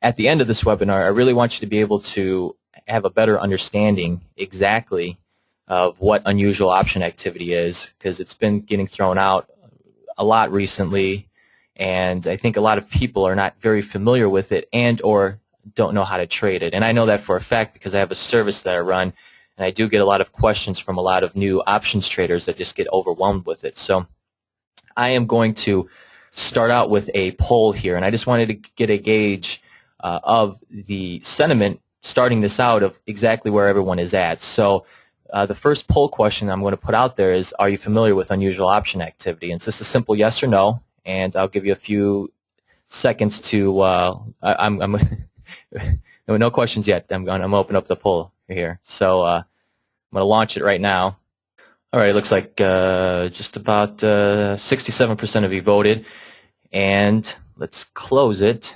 at the end of this webinar, I really want you to be able to have a better understanding exactly of what unusual option activity is, because it's been getting thrown out a lot recently, and I think a lot of people are not very familiar with it and or don't know how to trade it. And I know that for a fact because I have a service that I run, and I do get a lot of questions from a lot of new options traders that just get overwhelmed with it. So I am going to start out with a poll here, and I just wanted to get a gauge of the sentiment starting this out of exactly where everyone is at. So the first poll question I'm going to put out there is, are you familiar with unusual option activity? And it's just a simple yes or no, and I'll give you a few seconds to, no questions yet. I'm going to open up the poll here. So I'm going to launch it right now. All right, it looks like just about 67% of you voted, and let's close it.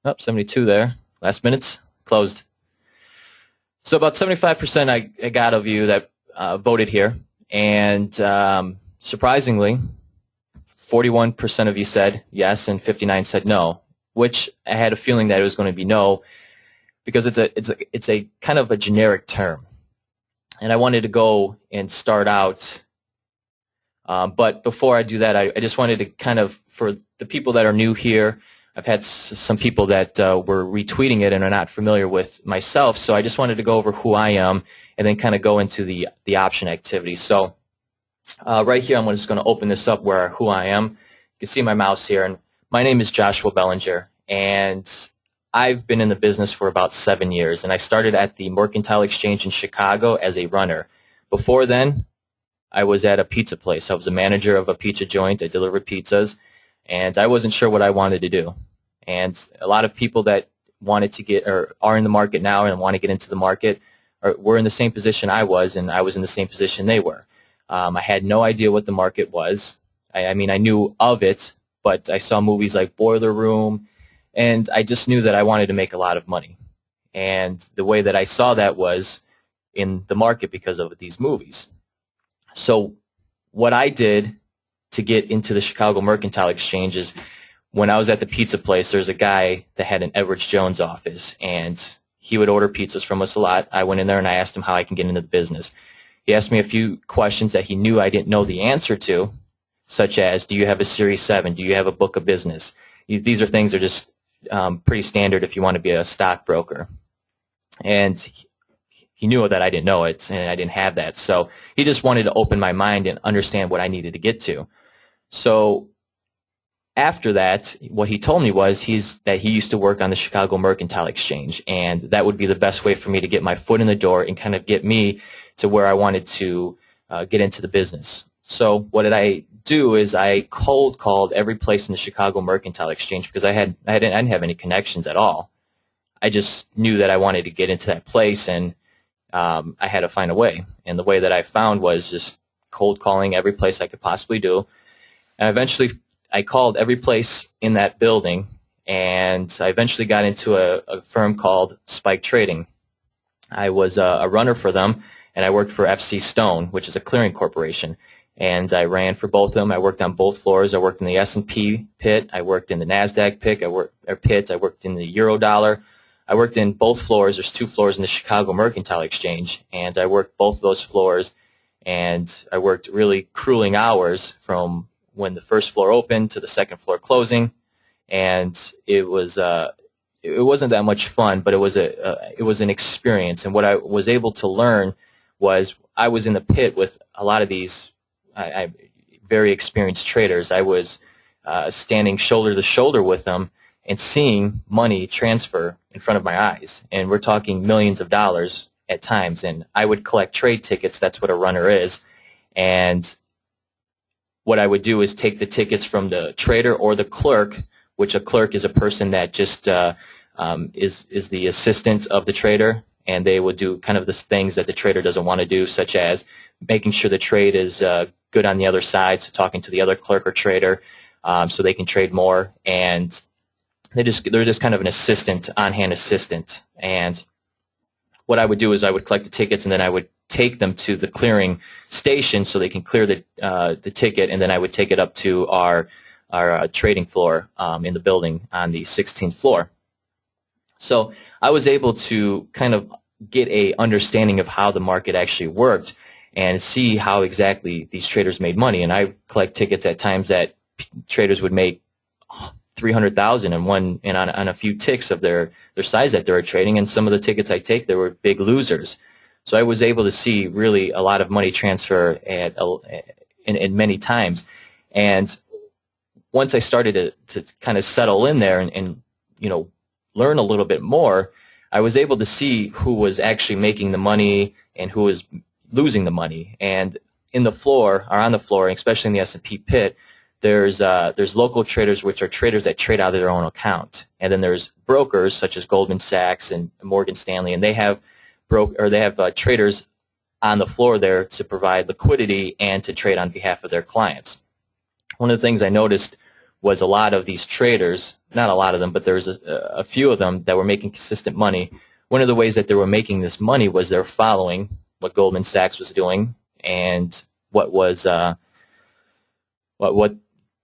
Oh, 72 there. Last minutes, closed. So about 75% I got of you that voted here, and surprisingly, 41% of you said yes, and 59 said no, which I had a feeling that it was going to be no, because it's a kind of a generic term, and I wanted to go and start out. But before I do that, I just wanted to kind of, for the people that are new here, I've had some people that were retweeting it and are not familiar with myself, so I just wanted to go over who I am and then kind of go into the option activity. So right here, I'm just going to open this up where who I am. You can see my mouse here, and my name is Joshua Belanger, and I've been in the business for about 7 years, and I started at the Mercantile Exchange in Chicago as a runner. Before then, I was at a pizza place. I was a manager of a pizza joint. I delivered pizzas, and I wasn't sure what I wanted to do. And a lot of people that wanted to get or are in the market now and want to get into the market were in the same position I was, and I was in the same position they were. I had no idea what the market was. I mean, I knew of it, but I saw movies like Boiler Room, and I just knew that I wanted to make a lot of money. And the way that I saw that was in the market because of these movies. So what I did to get into the Chicago Mercantile Exchange is, when I was at the pizza place, there's a guy that had an Edwards Jones office, and he would order pizzas from us a lot. I went in there and I asked him how I can get into the business. He asked me a few questions that he knew I didn't know the answer to, such as, do you have a Series 7? Do you have a book of business? These are things that are just pretty standard if you want to be a stockbroker. And he knew that I didn't know it, and I didn't have that. So he just wanted to open my mind and understand what I needed to get to. So after that, what he told me was that he used to work on the Chicago Mercantile Exchange, and that would be the best way for me to get my foot in the door and kind of get me to where I wanted to get into the business. So what did I do is I cold called every place in the Chicago Mercantile Exchange, because I didn't have any connections at all. I just knew that I wanted to get into that place, and I had to find a way. And the way that I found was just cold calling every place I could possibly do. And eventually I called every place in that building, and I eventually got into a firm called Spike Trading. I was a runner for them, and I worked for FC Stone, which is a clearing corporation. And I ran for both of them. I worked on both floors. I worked in the S&P pit. I worked in the NASDAQ pit. I worked in the Eurodollar. I worked in both floors. There's 2 floors in the Chicago Mercantile Exchange, and I worked both those floors, and I worked really grueling hours from when the first floor opened to the second floor closing, and it wasn't that much fun, but it was an experience. And what I was able to learn was, I was in the pit with a lot of these very experienced traders. I was standing shoulder to shoulder with them and seeing money transfer in front of my eyes, and we're talking millions of dollars at times. And I would collect trade tickets. That's what a runner is. And what I would do is take the tickets from the trader or the clerk, which a clerk is a person that just is the assistant of the trader, and they would do kind of the things that the trader doesn't want to do, such as making sure the trade is good on the other side, so talking to the other clerk or trader so they can trade more. And they're just kind of an assistant, on-hand assistant. And what I would do is I would collect the tickets, and then I would take them to the clearing station so they can clear the ticket, and then I would take it up to our our trading floor in the building on the 16th floor. So I was able to kind of get a understanding of how the market actually worked and see how exactly these traders made money. And I collect tickets at times that traders would make 300,000 in one, and on a few ticks of their size that they were trading. And some of the tickets I take, they were big losers. So I was able to see really a lot of money transfer in many times. And once I started to kind of settle in there and learn a little bit more, I was able to see who was actually making the money and who was losing the money. And in the floor, or on the floor, especially in the S&P pit, there's local traders, which are traders that trade out of their own account, and then there's brokers such as Goldman Sachs and Morgan Stanley, and they have traders on the floor there to provide liquidity and to trade on behalf of their clients. One of the things I noticed was a lot of these traders, not a lot of them, but there was a few of them that were making consistent money. One of the ways that they were making this money was they're following what Goldman Sachs was doing and what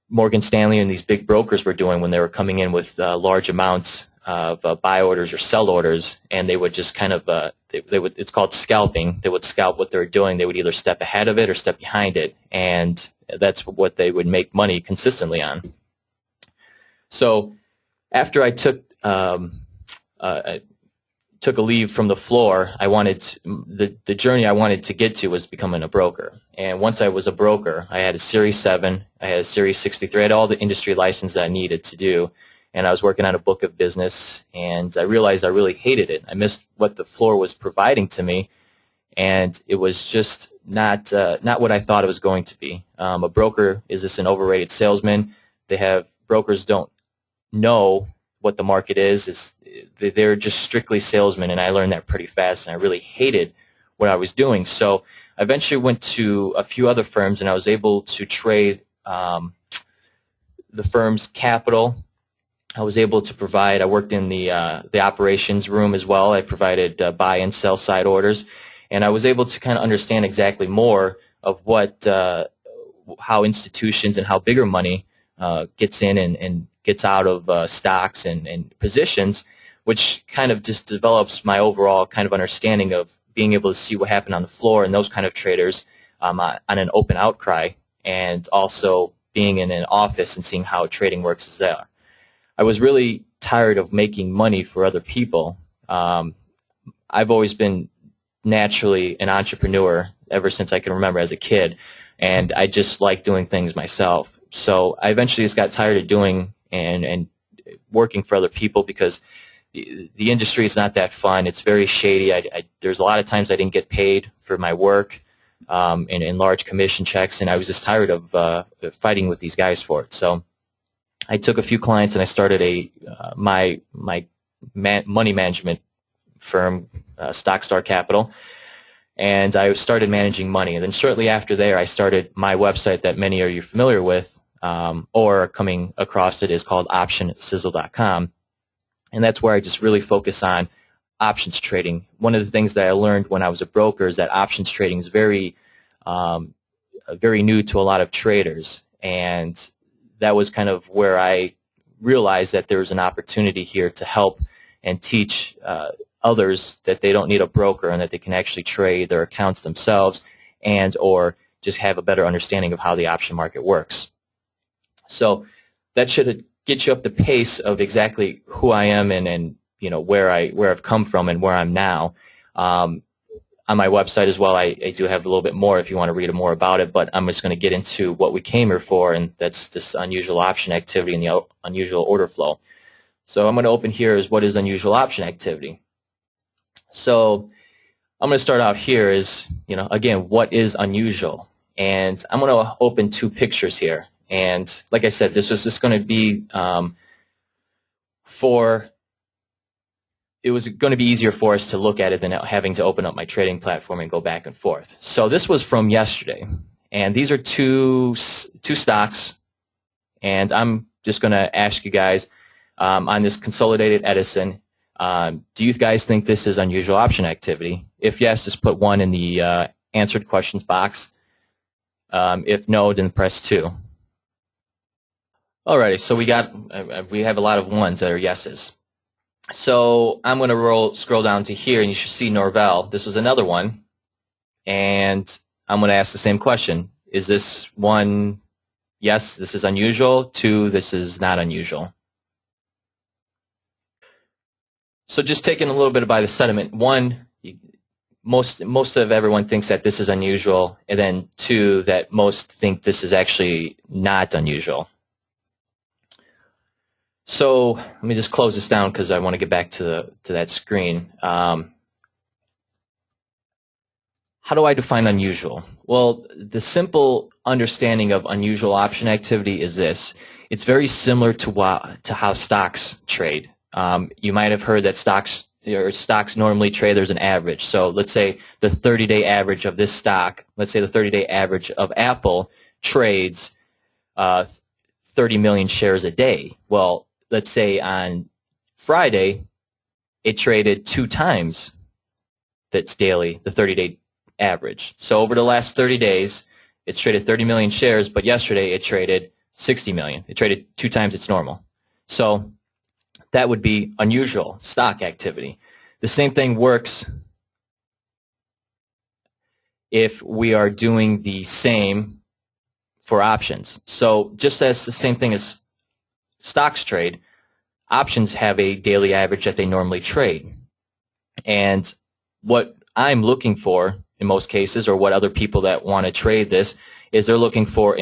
Morgan Stanley and these big brokers were doing when they were coming in with large amounts of buy orders or sell orders, and they would just kind of it's called scalping. They would scalp what they were doing. They would either step ahead of it or step behind it, and that's what they would make money consistently on. So after I took a leave from the floor, I wanted the journey I wanted to get to was becoming a broker. And once I was a broker, I had a Series 7, I had a Series 63, I had all the industry license that I needed to do, and I was working on a book of business, and I realized I really hated it. I missed what the floor was providing to me, and it was just not what I thought it was going to be. A broker is just an overrated salesman. Brokers don't know what the market is. They're just strictly salesmen, and I learned that pretty fast, and I really hated what I was doing. So I eventually went to a few other firms, and I was able to trade the firm's capital. I was able to I worked in the operations room as well. I provided buy and sell side orders, and I was able to kind of understand exactly more of how institutions and how bigger money gets in and gets out of stocks and positions, which kind of just develops my overall kind of understanding of being able to see what happened on the floor and those kind of traders on an open outcry, and also being in an office and seeing how trading works as there. I was really tired of making money for other people. I've always been naturally an entrepreneur ever since I can remember as a kid, and I just like doing things myself. So I eventually just got tired of doing and working for other people because the industry is not that fun. It's very shady. There's a lot of times I didn't get paid for my work in large commission checks, and I was just tired of fighting with these guys for it. So I took a few clients and I started my money management firm, Stockstar Capital, and I started managing money. And then shortly after there, I started my website that many of you are familiar with, or coming across it, is called optionsizzle.com. And that's where I just really focus on options trading. One of the things that I learned when I was a broker is that options trading is very new to a lot of traders. And that was kind of where I realized that there was an opportunity here to help and teach others that they don't need a broker and that they can actually trade their accounts themselves and or just have a better understanding of how the option market works. So that should get you up the pace of exactly who I am and where I've come from and where I'm now. On my website as well, I do have a little bit more if you want to read more about it, but I'm just going to get into what we came here for, and that's this unusual option activity and the unusual order flow. So I'm going to open here is what is unusual option activity. So I'm going to start out here is, again, what is unusual? And I'm going to open two pictures here. And like I said, this was just going to be it was going to be easier for us to look at it than having to open up my trading platform and go back and forth. So this was from yesterday, and these are two stocks, and I'm just going to ask you guys on this Consolidated Edison, do you guys think this is unusual option activity? If yes, just put 1 in the answered questions box. If no, then press 2. Alrighty, so we have a lot of ones that are yeses. So I'm going to scroll down to here, and you should see Norvell. This was another one, and I'm going to ask the same question. Is this one, yes, this is unusual? Two, this is not unusual. So just taking a little bit by the sentiment, one, most of everyone thinks that this is unusual, and then two, that most think this is actually not unusual. So let me just close this down because I want to get back to that screen. How do I define unusual? Well, the simple understanding of unusual option activity is this. It's very similar to how stocks trade. You might have heard that stocks normally trade, there's an average. So let's say the 30-day average of this stock, let's say the 30-day average of Apple trades 30 million shares a day. Well, let's say on Friday, it traded 2 times that's daily, the 30-day average. So over the last 30 days, it's traded 30 million shares, but yesterday it traded 60 million. It traded 2 times its normal. So that would be unusual stock activity. The same thing works if we are doing the same for options. So just as the same thing as stocks trade, options have a daily average that they normally trade. And what I'm looking for in most cases, or what other people that want to trade this, is they're looking for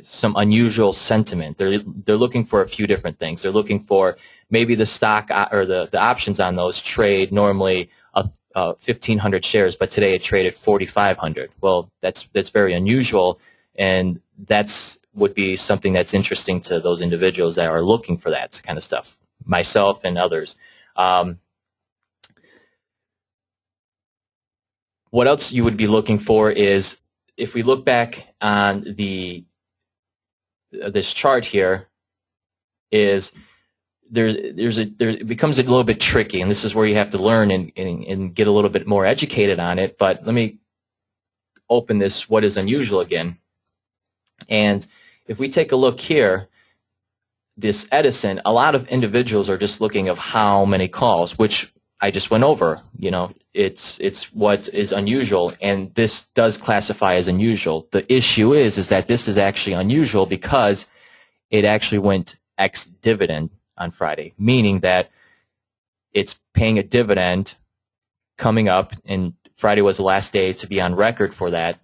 some unusual sentiment. They're looking for a few different things. They're looking for maybe the stock or the options on those trade normally 1,500 shares, but today it traded 4,500. Well, that's very unusual, and would be something that's interesting to those individuals that are looking for that kind of stuff, myself and others. What else you would be looking for is, if we look back on this chart here, is it becomes a little bit tricky, and this is where you have to learn and get a little bit more educated on it. But let me open this what is unusual again. And if we take a look here, this Edison, a lot of individuals are just looking of how many calls, which I just went over. You know, it's what is unusual, and this does classify as unusual. The issue is that this is actually unusual because it actually went ex-dividend on Friday, meaning that it's paying a dividend coming up, and Friday was the last day to be on record for that.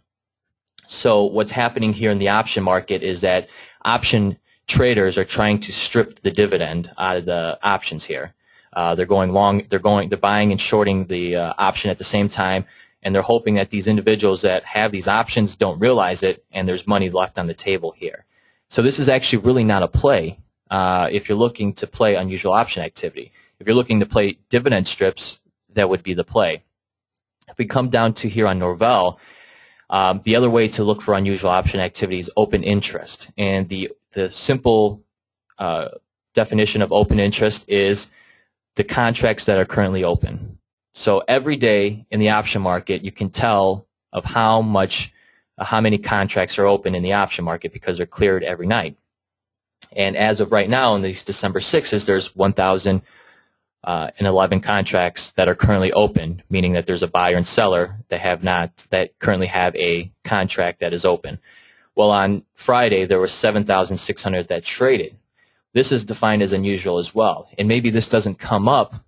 So what's happening here in the option market is that option traders are trying to strip the dividend out of the options here. They're going long. They're buying and shorting the option at the same time, and they're hoping that these individuals that have these options don't realize it, and there's money left on the table here. So this is actually really not a play if you're looking to play unusual option activity. If you're looking to play dividend strips, that would be the play. If we come down to here on Norvell, the other way to look for unusual option activity is open interest. And the simple definition of open interest is the contracts that are currently open. So every day in the option market, you can tell of how many contracts are open in the option market because they're cleared every night. And as of right now, in these December 6s, there's 1,011 contracts that are currently open, meaning that there's a buyer and seller that currently have a contract that is open. Well, on Friday, there were 7,600 that traded. This is defined as unusual as well. And maybe this doesn't come up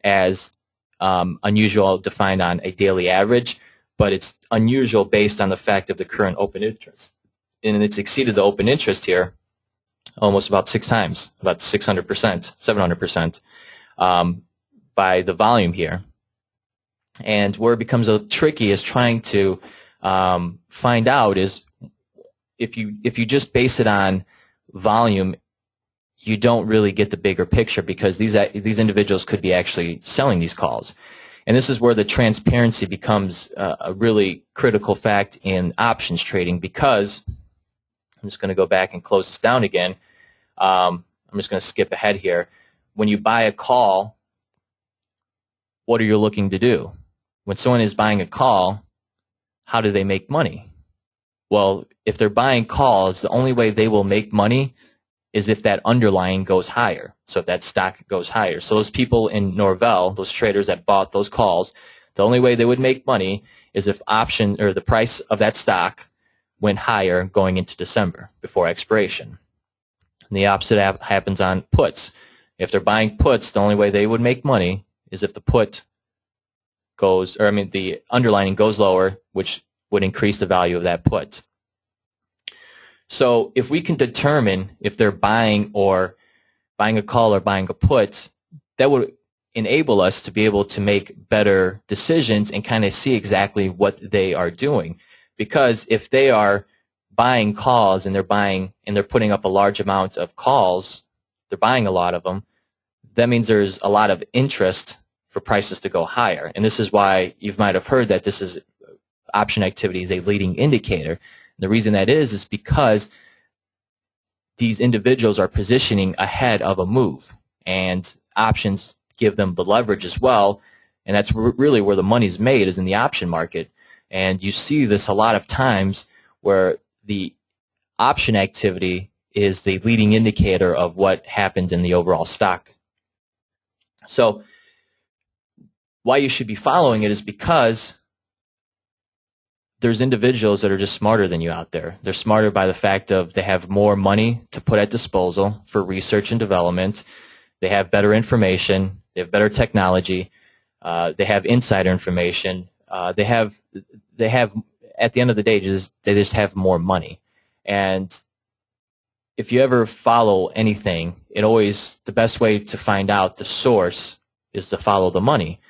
as unusual defined on a daily average, but it's unusual based on the fact of the current open interest. And it's exceeded the open interest here almost about 6 times, about 600%, 700%. By the volume here. And where it becomes tricky is trying to find out is if you just base it on volume, you don't really get the bigger picture because these individuals could be actually selling these calls. And this is where the transparency becomes a really critical fact in options trading, because I'm just going to go back and close this down again. I'm just going to skip ahead here. When you buy a call, what are you looking to do? When someone is buying a call, how do they make money? Well, if they're buying calls, the only way they will make money is if that underlying goes higher. So if that stock goes higher. So those people in Norvell, those traders that bought those calls, the only way they would make money is if option or the price of that stock went higher going into December before expiration. And the opposite happens on puts. If they're buying puts, the only way they would make money is if the put goes, or I mean the underlying goes lower, which would increase the value of that put. So if we can determine if they're buying a call or buying a put, that would enable us to be able to make better decisions and kind of see exactly what they are doing. Because if they are buying calls and they're putting up a large amount of calls, they're buying a lot of them, that means there's a lot of interest for prices to go higher. And this is why you might have heard that this is option activity is a leading indicator. The reason that is because these individuals are positioning ahead of a move, and options give them the leverage as well, and that's really where the money's made, is in the option market. And you see this a lot of times where the option activity is the leading indicator of what happens in the overall stock. So why you should be following it is because there's individuals that are just smarter than you out there. They're smarter by the fact of they have more money to put at disposal for research and development. They have better information. They have better technology. They have insider information. They have at the end of the day, they just have more money. And if you ever follow anything, the best way to find out the source is to follow the money.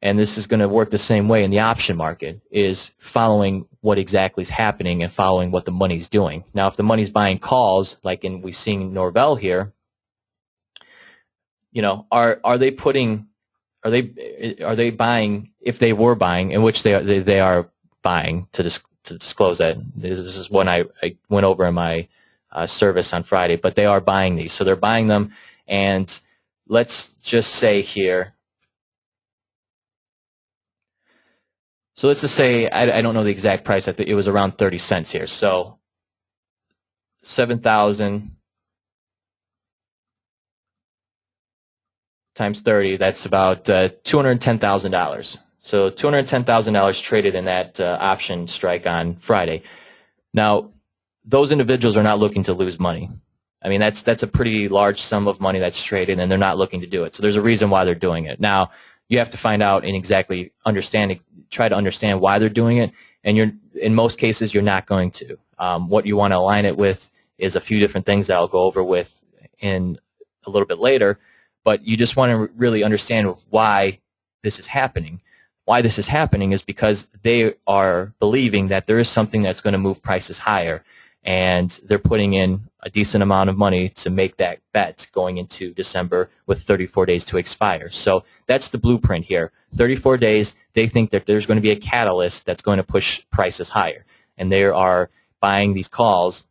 And this is going to work the same way in the option market, is following what exactly is happening and following what the money's doing. Now, if the money's buying calls, like we've seen Norvell here, are they buying, if they were buying, in which they are buying, to disclose that. This is one I went over in my service on Friday, but they are buying these. So they're buying them, and let's just say here, so let's just say, I don't know the exact price, I think it was around 30 cents here. So 7,000 times 30, that's about $210,000. So $210,000 traded in that option strike on Friday. Now, those individuals are not looking to lose money. I mean, that's a pretty large sum of money that's traded, and they're not looking to do it. So there's a reason why they're doing it. Now, you have to find out and exactly try to understand why they're doing it, and in most cases you're not going to. What you want to align it with is a few different things that I'll go over with in a little bit later, but you just want to really understand why this is happening. Why this is happening is because they are believing that there is something that's going to move prices higher, and they're putting in a decent amount of money to make that bet going into December with 34 days to expire. So that's the blueprint here. 34 days, they think that there's going to be a catalyst that's going to push prices higher. And they are buying these calls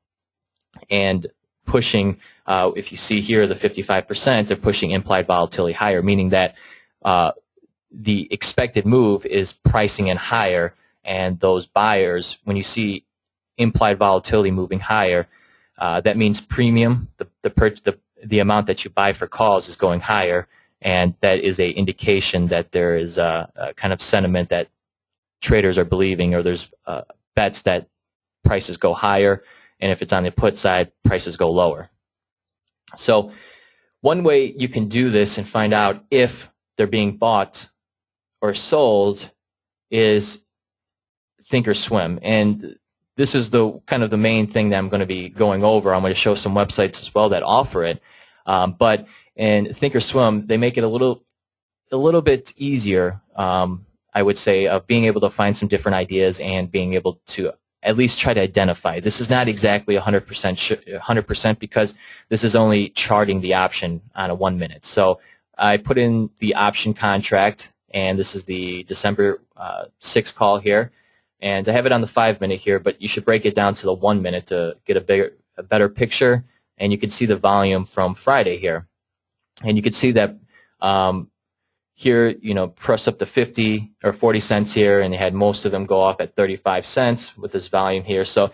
and pushing, if you see here the 55%, they're pushing implied volatility higher, meaning that the expected move is pricing in higher, and those buyers, when you see implied volatility moving higher, that means premium, the amount that you buy for calls, is going higher, and that is a indication that there is a kind of sentiment that traders are believing, or there's bets that prices go higher, and if it's on the put side, prices go lower. So one way you can do this and find out if they're being bought or sold is ThinkorSwim, and this is the kind of the main thing that I'm going to be going over. I'm going to show some websites as well that offer it, but in ThinkorSwim, they make it a little bit easier, I would say, of being able to find some different ideas and being able to at least try to identify. This is not exactly 100% because this is only charting the option on a 1 minute. So I put in the option contract, and this is the December 6th call here. And I have it on the 5 minute here, but you should break it down to the 1 minute to get a better picture. And you can see the volume from Friday here. And you can see that here, press up to 50 or 40 cents here, and they had most of them go off at 35 cents with this volume here. So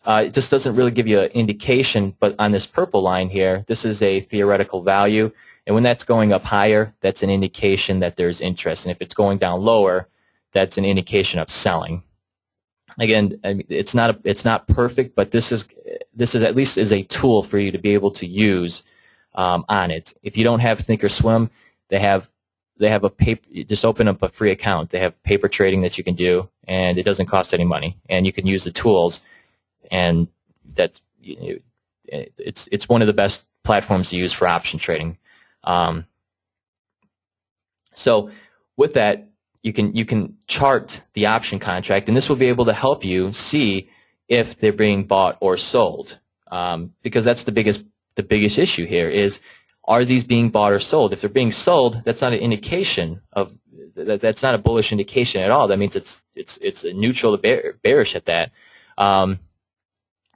It just doesn't really give you an indication, but on this purple line here, this is a theoretical value, and when that's going up higher, that's an indication that there's interest, and if it's going down lower, that's an indication of selling. Again, I mean, it's not perfect, but this is at least is a tool for you to be able to use on it. If you don't have ThinkorSwim, they have a paper. You just open up a free account. They have paper trading that you can do, and it doesn't cost any money, and you can use the tools. And that's it's one of the best platforms to use for option trading. So with that, you can chart the option contract, and this will be able to help you see if they're being bought or sold, because that's the biggest issue here is, are these being bought or sold? If they're being sold, that's not an indication of that's not a bullish indication at all. That means it's a neutral to bearish at that.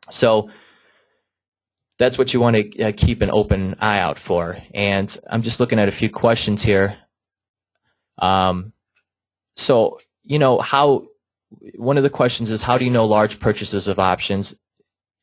So that's what you want to keep an open eye out for. And I'm just looking at a few questions here. So, one of the questions is, how do you know large purchases of options,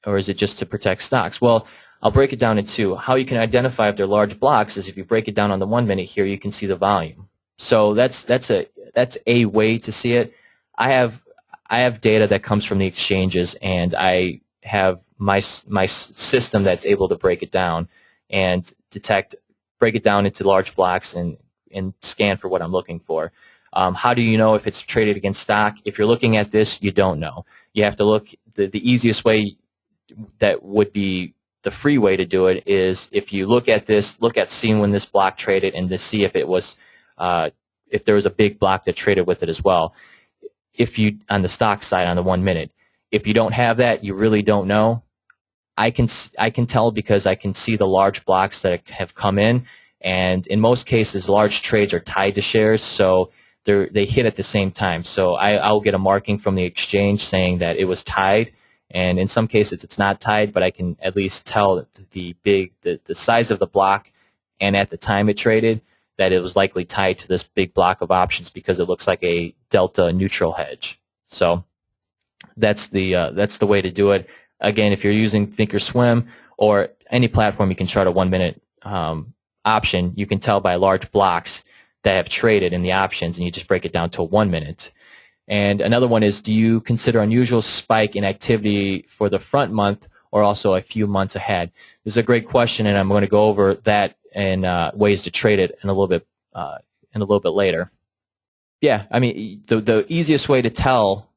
or is it just to protect stocks? Well, I'll break it down in two. How you can identify if they're large blocks is if you break it down on the 1 minute here, you can see the volume. So that's a way to see it. I have data that comes from the exchanges, and I have my system that's able to break it down and break it down into large blocks and scan for what I'm looking for. How do you know if it's traded against stock? If you're looking at this, you don't know. You have to look. The easiest way that would be the free way to do it is, if you look at this, look at seeing when this block traded, and to see if it was if there was a big block that traded with it as well. If you on the stock side on the 1 minute, if you don't have that, you really don't know. I can tell because I can see the large blocks that have come in, and in most cases, large trades are tied to shares, so they hit at the same time. So I'll get a marking from the exchange saying that it was tied, and in some cases it's not tied, but I can at least tell that the size of the block and at the time it traded, that it was likely tied to this big block of options because it looks like a delta neutral hedge. So that's the way to do it. Again, if you're using ThinkorSwim or any platform, you can chart a 1 minute option. You can tell by large blocks that have traded in the options, and you just break it down to 1 minute. And another one is, do you consider unusual spike in activity for the front month or also a few months ahead? This is a great question, and I'm going to go over that and ways to trade it in a little bit later. Yeah, I mean, the easiest way to tell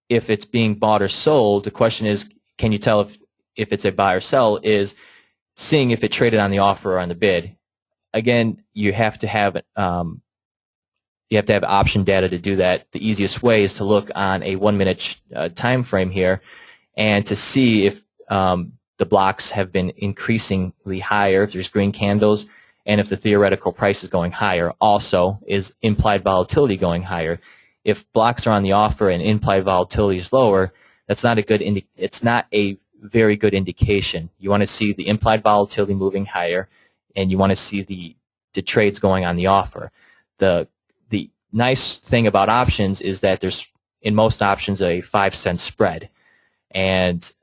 if it's being bought or sold, the question is, can you tell if it's a buy or sell, is seeing if it traded on the offer or on the bid. Again, you have to have option data to do that. The easiest way is to look on a 1 minute time frame here, and to see if the blocks have been increasingly higher, if there's green candles, and if the theoretical price is going higher. Also, is implied volatility going higher? If blocks are on the offer and implied volatility is lower, that's not a good it's not a very good indication. You want to see the implied volatility moving higher, and you want to see the trades going on the offer. The nice thing about options is that there's, in most options, a 5-cent spread, and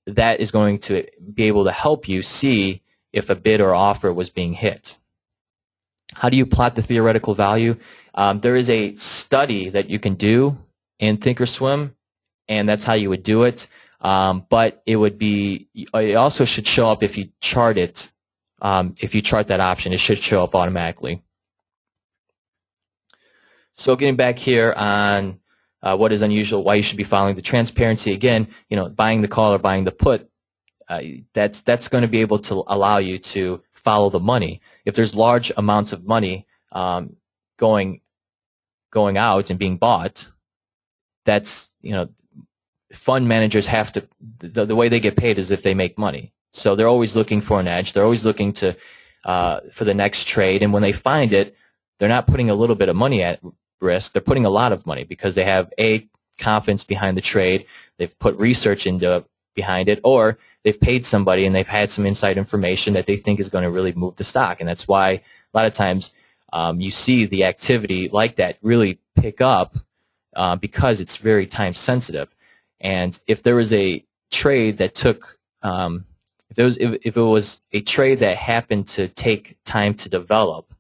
that is going to be able to help you see if a bid or offer was being hit. How do you plot the theoretical value? There is a study that you can do in ThinkorSwim, and that's how you would do it. But it also should show up if you chart it. If you chart that option, it should show up automatically. So getting back here on what is unusual, why you should be following the transparency. Again, buying the call or buying the put, that's going to be able to allow you to follow the money. If there's large amounts of money going out and being bought, that's, fund managers have to, the way they get paid is if they make money. So they're always looking for an edge. They're always looking to for the next trade, and when they find it, they're not putting a little bit of money at risk. They're putting a lot of money because they have confidence behind the trade. They've put research behind it, or they've paid somebody and they've had some inside information that they think is going to really move the stock. And that's why a lot of times you see the activity like that really pick up because it's very time sensitive. And if there is a trade that took if it was a trade that happened to take time to develop,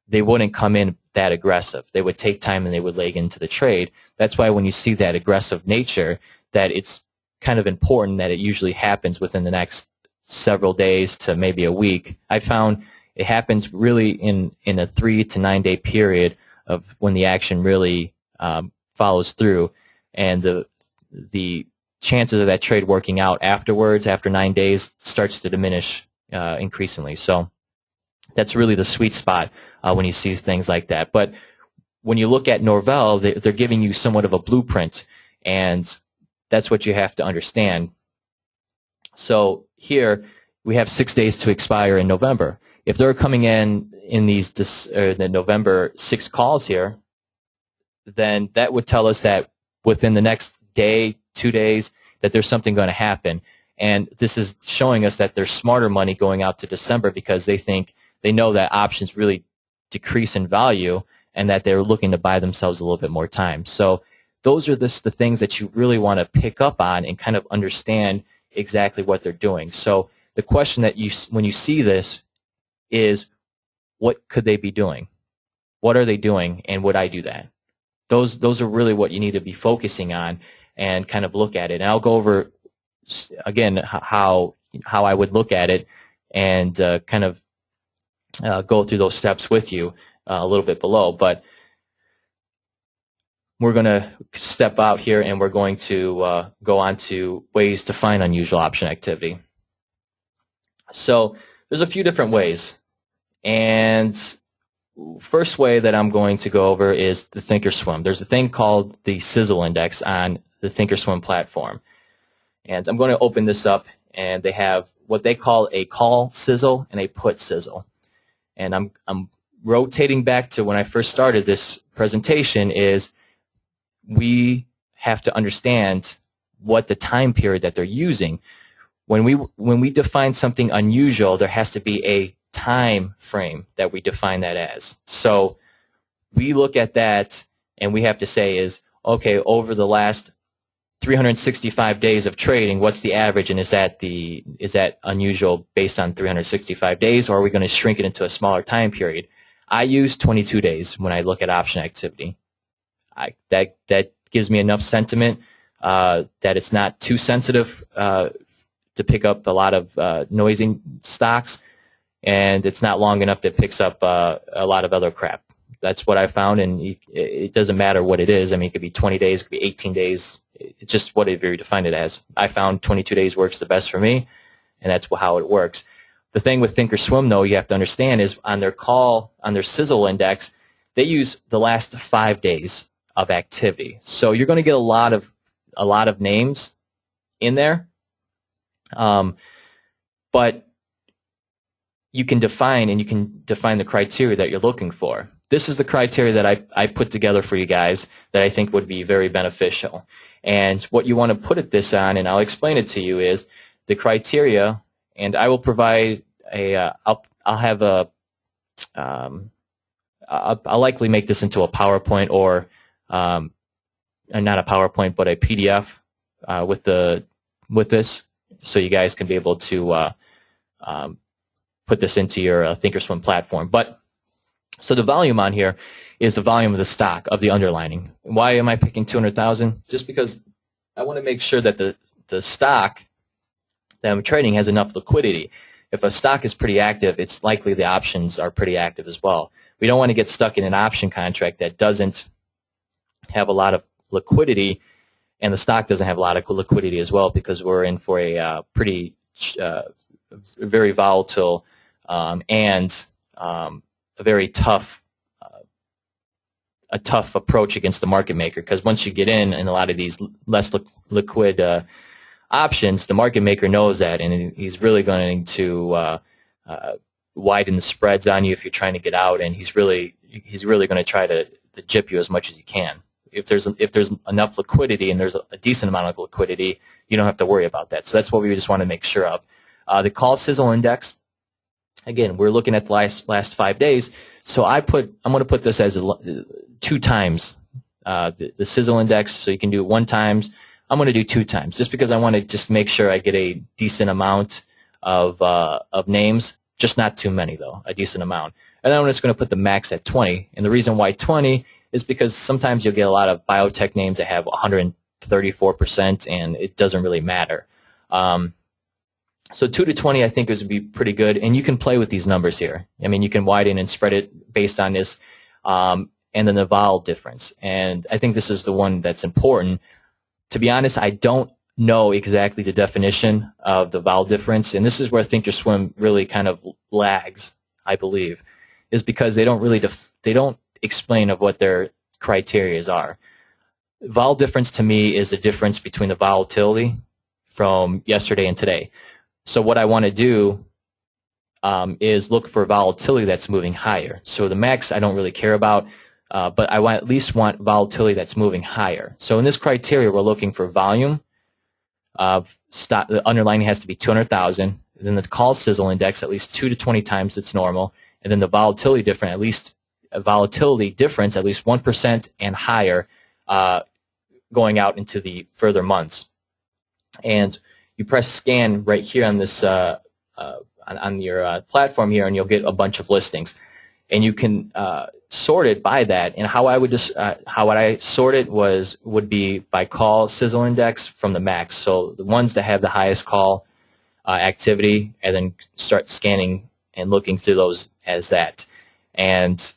they wouldn't come in that aggressive. They would take time and they would leg into the trade. That's why when you see that aggressive nature, that it's kind of important that it usually happens within the next several days to maybe a week. I found it happens really in a 3 to 9 day period of when the action really follows through, and the chances of that trade working out afterwards, after 9 days, starts to diminish increasingly. So that's really the sweet spot when you see things like that. But when you look at Norvell, they're giving you somewhat of a blueprint, and that's what you have to understand. So here we have 6 days to expire in November. If they're coming in these the November 6 calls here, then that would tell us that within the next day, 2 days, that there's something going to happen. And this is showing us that there's smarter money going out to December because they know that options really decrease in value and that they're looking to buy themselves a little bit more time. So those are the things that you really want to pick up on and kind of understand exactly what they're doing. So the question that when you see this is, what could they be doing? What are they doing, and would I do that? Those are really what you need to be focusing on and kind of look at it. And I'll go over again how I would look at it and kind of go through those steps with you a little bit below. But we're going to step out here and we're going to go on to ways to find unusual option activity. So there's a few different ways. And first way that I'm going to go over is the ThinkorSwim. There's a thing called the sizzle index on the ThinkorSwim platform. And I'm going to open this up, and they have what they call a call sizzle and a put sizzle. And I'm rotating back to when I first started this presentation is we have to understand what the time period that they're using. When we define something unusual, there has to be a time frame that we define that as. So we look at that and we have to say is, okay, over the last 365 days of trading, what's the average, and is that unusual based on 365 days, or are we going to shrink it into a smaller time period? I use 22 days when I look at option activity. That gives me enough sentiment that it's not too sensitive to pick up a lot of noisy stocks, and it's not long enough that it picks up a lot of other crap. That's what I found, and it doesn't matter what it is. I mean, it could be 20 days, it could be 18 days. It's just whatever you define it as. I found 22 days works the best for me, and that's how it works. The thing with ThinkorSwim, though, you have to understand is on their sizzle index, they use the last 5 days of activity. So you're going to get a lot of names in there, but you can define the criteria that you're looking for. This is the criteria that I put together for you guys that I think would be very beneficial. And what you want to put this on, and I'll explain it to you, is the criteria. And I will provide I'll likely make this into a PowerPoint or not a PowerPoint, but a PDF with this, so you guys can be able to put this into your ThinkorSwim platform. But so the volume on here is the volume of the stock, of the underlining. Why am I picking 200,000? Just because I want to make sure that the stock that I'm trading has enough liquidity. If a stock is pretty active, it's likely the options are pretty active as well. We don't want to get stuck in an option contract that doesn't have a lot of liquidity, and the stock doesn't have a lot of liquidity as well, because we're in for a pretty very volatile and a very tough approach against the market maker. Because once you get in a lot of these less liquid options, the market maker knows that, and he's really going to widen the spreads on you if you're trying to get out, and he's really going to try to gyp you as much as he can. If there's enough liquidity and there's a decent amount of liquidity, you don't have to worry about that. So that's what we just want to make sure of. The call sizzle index, again, we're looking at the last 5 days. So I'm going to put this as 2 times the sizzle index. So you can do it 1 times I'm going to do 2 times just because I want to just make sure I get a decent amount of names, just not too many though, a decent amount. And then I'm just going to put the max at 20. And the reason why 20 is because sometimes you'll get a lot of biotech names that have 134%, and it doesn't really matter. So 2 to 20 I think would be pretty good, and you can play with these numbers here. I mean, you can widen and spread it based on this, and then the vowel difference. And I think this is the one that's important. To be honest, I don't know exactly the definition of the vowel difference, and this is where ThinkorSwim really kind of lags, I believe, is because they don't really they don't explain of what their criteria are. Vowel difference to me is the difference between the volatility from yesterday and today. So what I want to do is look for volatility that's moving higher. So the max I don't really care about, but I at least want volatility that's moving higher. So in this criteria, we're looking for volume. The underlying has to be 200,000. Then the call sizzle index at least 2 to 20 times its normal, and then the volatility difference at least 1% and higher, going out into the further months. And you press scan right here on this on your platform here, and you'll get a bunch of listings, and you can sort it by that. And how I would just how I sort it would be by call sizzle index from the max. So the ones that have the highest call activity, and then start scanning and looking through those as that. And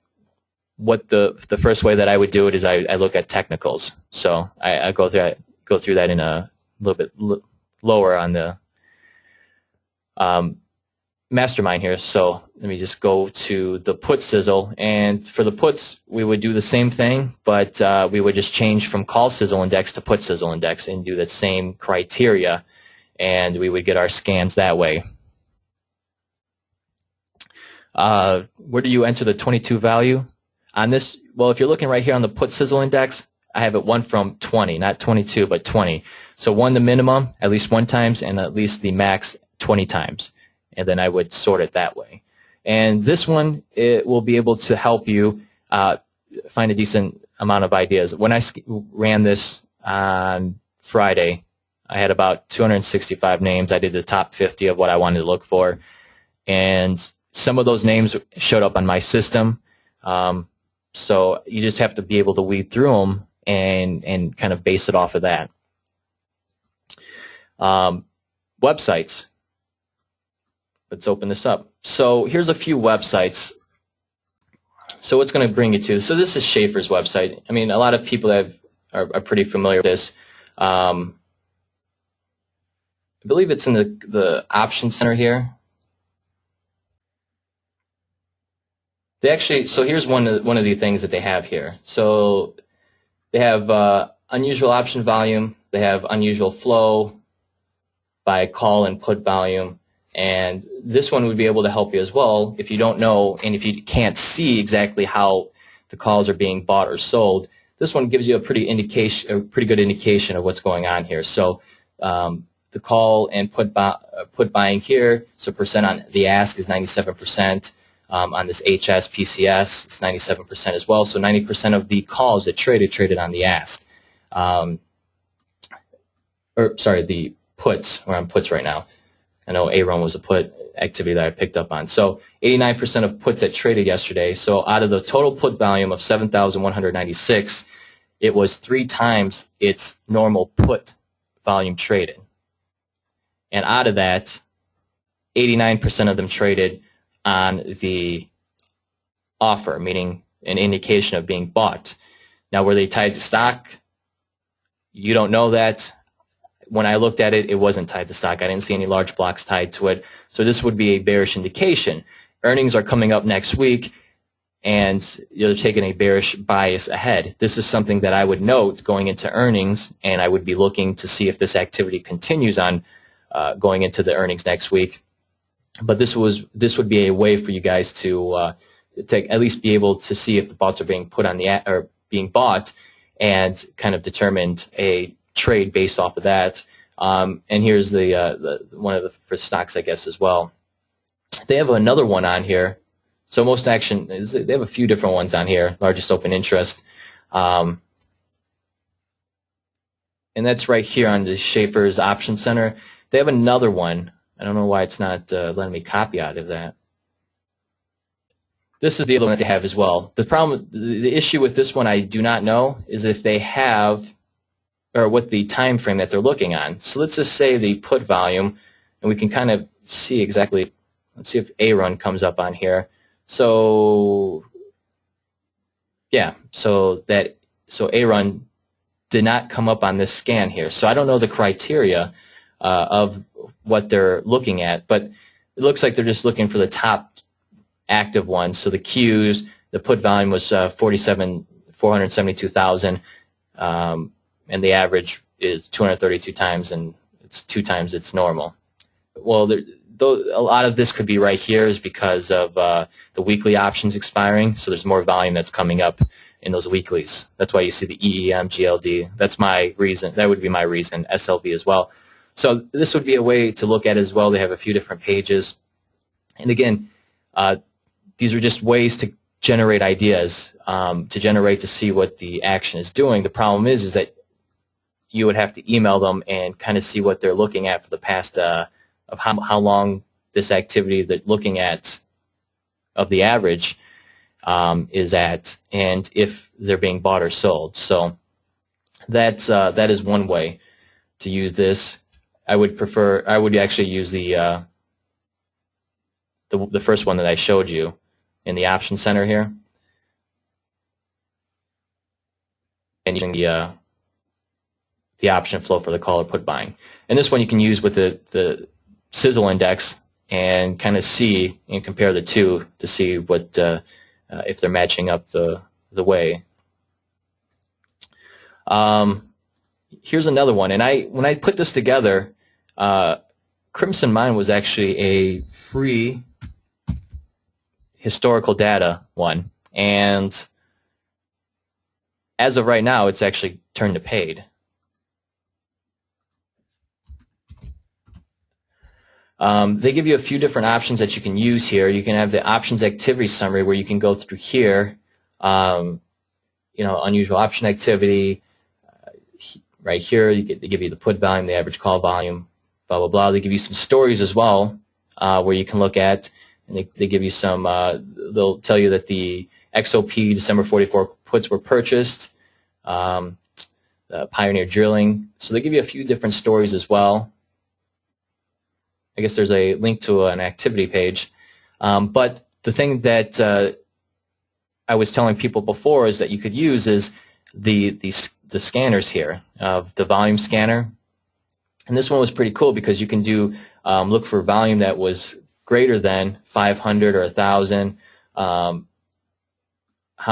what the first way that I would do it is I look at technicals. So I go through that in a little bit lower on the mastermind here. So let me just go to the put sizzle, and for the puts we would do the same thing, but we would just change from call sizzle index to put sizzle index and do the same criteria, and we would get our scans that way. Where do you enter the 22 value on this? Well, if you're looking right here on the put sizzle index, I have it 1 from 20, not 22, but 20. So 1 the minimum, at least 1 times, and at least the max 20 times. And then I would sort it that way. And this one, it will be able to help you find a decent amount of ideas. When I ran this on Friday, I had about 265 names. I did the top 50 of what I wanted to look for. And some of those names showed up on my system. So you just have to be able to weed through them and kind of base it off of that. Websites. Let's open this up. So here's a few websites. So what's going to bring you to? So this is Schaefer's website. I mean, a lot of people are pretty familiar with this. I believe it's in the option center here. They actually, so here's one of the things that they have here. So they have unusual option volume. They have unusual flow by call and put volume. And this one would be able to help you as well if you don't know and if you can't see exactly how the calls are being bought or sold. This one gives you a pretty good indication of what's going on here. So the call and put buying here, so percent on the ask is 97%. On this HS, PCS, it's 97% as well. So 90% of the calls that traded on the ask. The puts, we're on puts right now. I know ARON was a put activity that I picked up on. So 89% of puts that traded yesterday. So out of the total put volume of 7,196, it was 3 times its normal put volume traded. And out of that, 89% of them traded on the offer, meaning an indication of being bought. Now, were they tied to stock? You don't know that. When I looked at it, it wasn't tied to stock. I didn't see any large blocks tied to it. So this would be a bearish indication. Earnings are coming up next week, and you're taking a bearish bias ahead. This is something that I would note going into earnings, and I would be looking to see if this activity continues on going into the earnings next week. But this would be a way for you guys to at least be able to see if the bots are being put on or being bought, and kind of determined a trade based off of that. And here's the one of the for stocks, I guess, as well. They have another one on here. So most action, they have a few different ones on here. Largest open interest. And and that's right here on the Schaefer's Option Center. They have another one. I don't know why it's not letting me copy out of that. This is the other one that they have as well. The issue with this one I do not know is if they have, or what the time frame that they're looking on. So let's just say the put volume, and we can kind of see exactly. Let's see if A run comes up on here. So yeah, so A run did not come up on this scan here. So I don't know the criteria of what they're looking at, but it looks like they're just looking for the top active ones. So the Qs, the put volume was 472,000, and the average is 232 times, and it's 2 times its normal. Well, a lot of this could be right here is because of the weekly options expiring, so there's more volume that's coming up in those weeklies. That's why you see the EEM, GLD. That's my reason. That would be my reason, SLV as well. So this would be a way to look at as well. They have a few different pages. And again, these are just ways to generate ideas, to see what the action is doing. The problem is that you would have to email them and kind of see what they're looking at for the past of how long this activity that looking at of the average is at, and if they're being bought or sold. So that is one way to use this. I would actually use the first one that I showed you in the option center here, and using the option flow for the call or put buying. And this one you can use with the sizzle index and kind of see and compare the two to see what if they're matching up the way. Here's another one, and when I put this together, Crimson Mine was actually a free historical data one, and as of right now, it's actually turned to paid. They give you a few different options that you can use here. You can have the options activity summary where you can go through here, unusual option activity. Right here, they give you the put volume, the average call volume, blah, blah, blah. They give you some stories as well where you can look at, and they give you some, they'll tell you that the XOP December 44 puts were purchased, Pioneer Drilling. So they give you a few different stories as well. I guess there's a link to an activity page. But the thing that I was telling people before is that you could use is the scanners here, the volume scanner. And this one was pretty cool because you can do look for volume that was greater than 500 or 1,000, how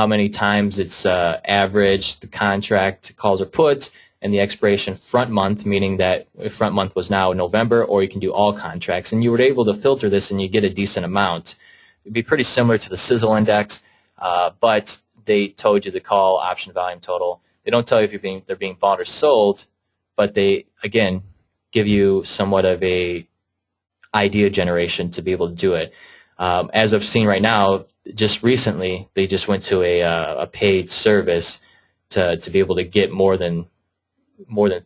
many times it's average, the contract calls or puts, and the expiration front month, meaning that if front month was now November, or you can do all contracts. And you were able to filter this and you get a decent amount. It would be pretty similar to the sizzle index, but they told you the call option volume total. They don't tell you if they're being bought or sold, but they, again, give you somewhat of a idea generation to be able to do it. As I've seen right now, just recently, they just went to a paid service to be able to get more than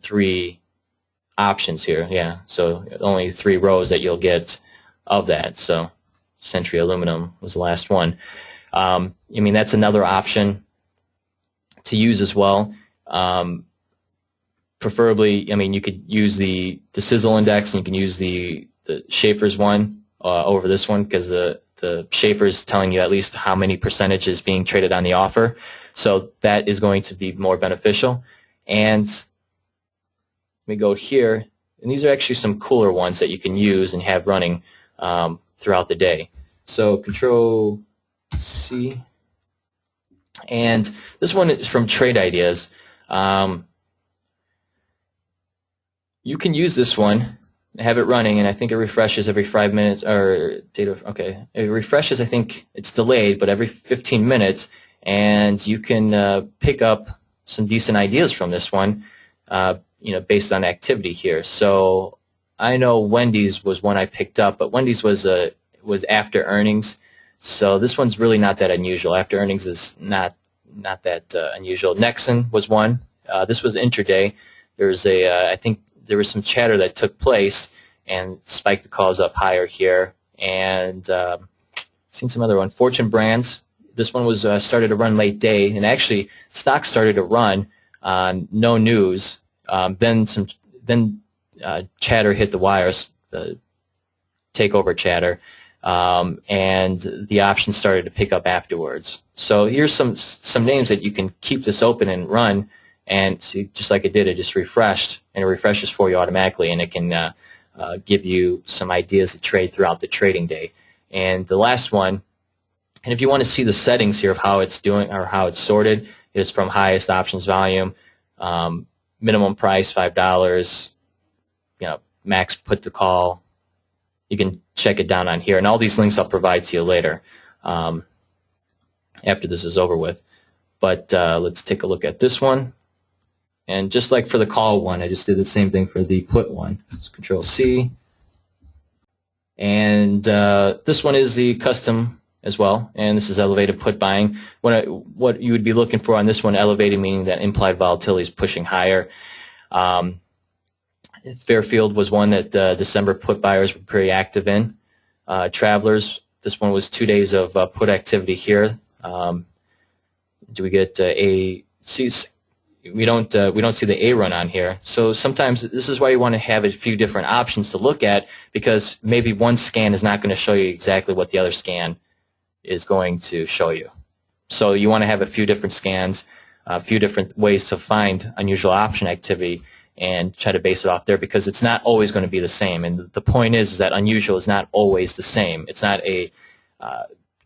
3 options here. Yeah, so only 3 rows that you'll get of that. So Century Aluminum was the last one. I mean, that's another option to use as well. Preferably, I mean, you could use the sizzle index, and you can use the Schaefer's one over this one, because the Schaefer's telling you at least how many percentage is being traded on the offer. So that is going to be more beneficial. And let me go here, and these are actually some cooler ones that you can use and have running throughout the day. So Control C, and this one is from Trade Ideas. You can use this one, have it running, and I think it refreshes every 5 minutes, or data. Okay, it refreshes. I think it's delayed, but every 15 minutes, and you can pick up some decent ideas from this one. Based on activity here. So I know Wendy's was one I picked up, but Wendy's was after earnings. So this one's really not that unusual. After earnings is not that unusual. Nexon was one. This was intraday. there's I think there was some chatter that took place and spiked the calls up higher here. And seen some other one, Fortune Brands. This one was started to run late day, and actually stock started to run on no news. Then chatter hit the wires, the takeover chatter, and the options started to pick up afterwards. So here's some names that you can keep this open and run, and see, just like it did, it just refreshed, and it refreshes for you automatically, and it can give you some ideas to trade throughout the trading day. And the last one, and if you want to see the settings here of how it's doing or how it's sorted, is from highest options volume, minimum price $5, max put to call. You can check it down on here, and all these links I'll provide to you later after this is over with. But let's take a look at this one. And just like for the call one, I just did the same thing for the put one. Let's Control C. And this one is the custom as well, and this is elevated put buying. What you would be looking for on this one, elevated meaning that implied volatility is pushing higher. Fairfield was one that December put buyers were pretty active in. Travelers, this one was 2 days of put activity here. Do we get we don't see the A run on here. So sometimes this is why you want to have a few different options to look at, because maybe one scan is not going to show you exactly what the other scan is going to show you. So you want to have a few different scans, a few different ways to find unusual option activity and try to base it off there, because it's not always going to be the same. And the point is that unusual is not always the same. It's not a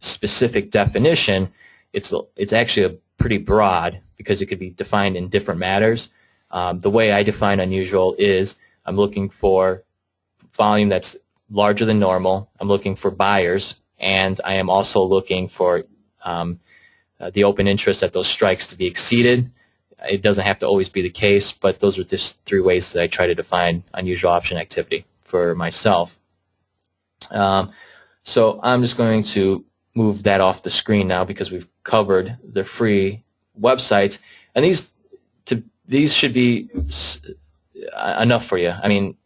specific definition. It's actually a pretty broad, because it could be defined in different matters. The way I define unusual is I'm looking for volume that's larger than normal. I'm looking for buyers, and I am also looking for the open interest at those strikes to be exceeded. It doesn't have to always be the case, but those are just 3 ways that I try to define unusual option activity for myself. So I'm just going to move that off the screen now, because we've covered the free websites, and these should be enough for you. I mean,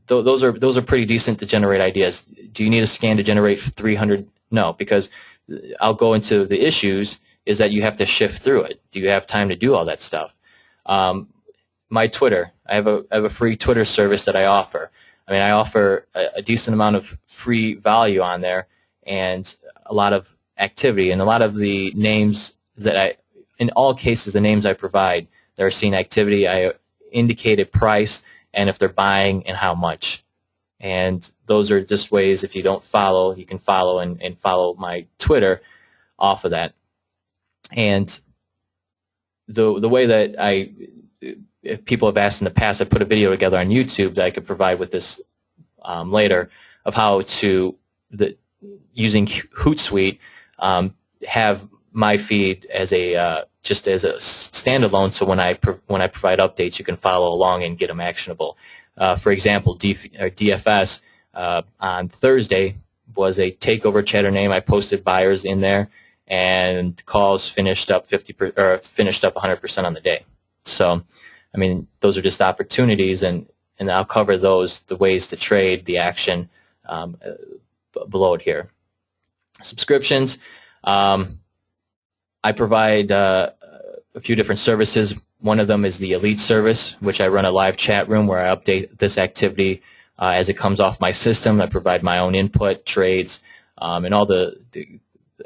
those are pretty decent to generate ideas. Do you need a scan to generate 300? No, because I'll go into the issues is that you have to shift through it. Do you have time to do all that stuff? My Twitter, I have a free Twitter service that I offer. I mean, I offer a decent amount of free value on there, and a lot of activity, and a lot of the names that in all cases, the names I provide, they're seeing activity. I indicate a price, and if they're buying, and how much. And those are just ways, if you don't follow, you can follow and follow my Twitter off of that. And the way that if people have asked in the past, I put a video together on YouTube that I could provide with this later, of how to, using Hootsuite, have my feed as just as a standalone, so when I provide updates, you can follow along and get them actionable. For example, DFS on Thursday was a takeover chatter name. I posted buyers in there, and calls finished up 100% on the day. So, I mean, those are just opportunities, and I'll cover those, the ways to trade, the action below it here. Subscriptions. I provide a few different services. One of them is the Elite service, which I run a live chat room where I update this activity as it comes off my system. I provide my own input, trades, and all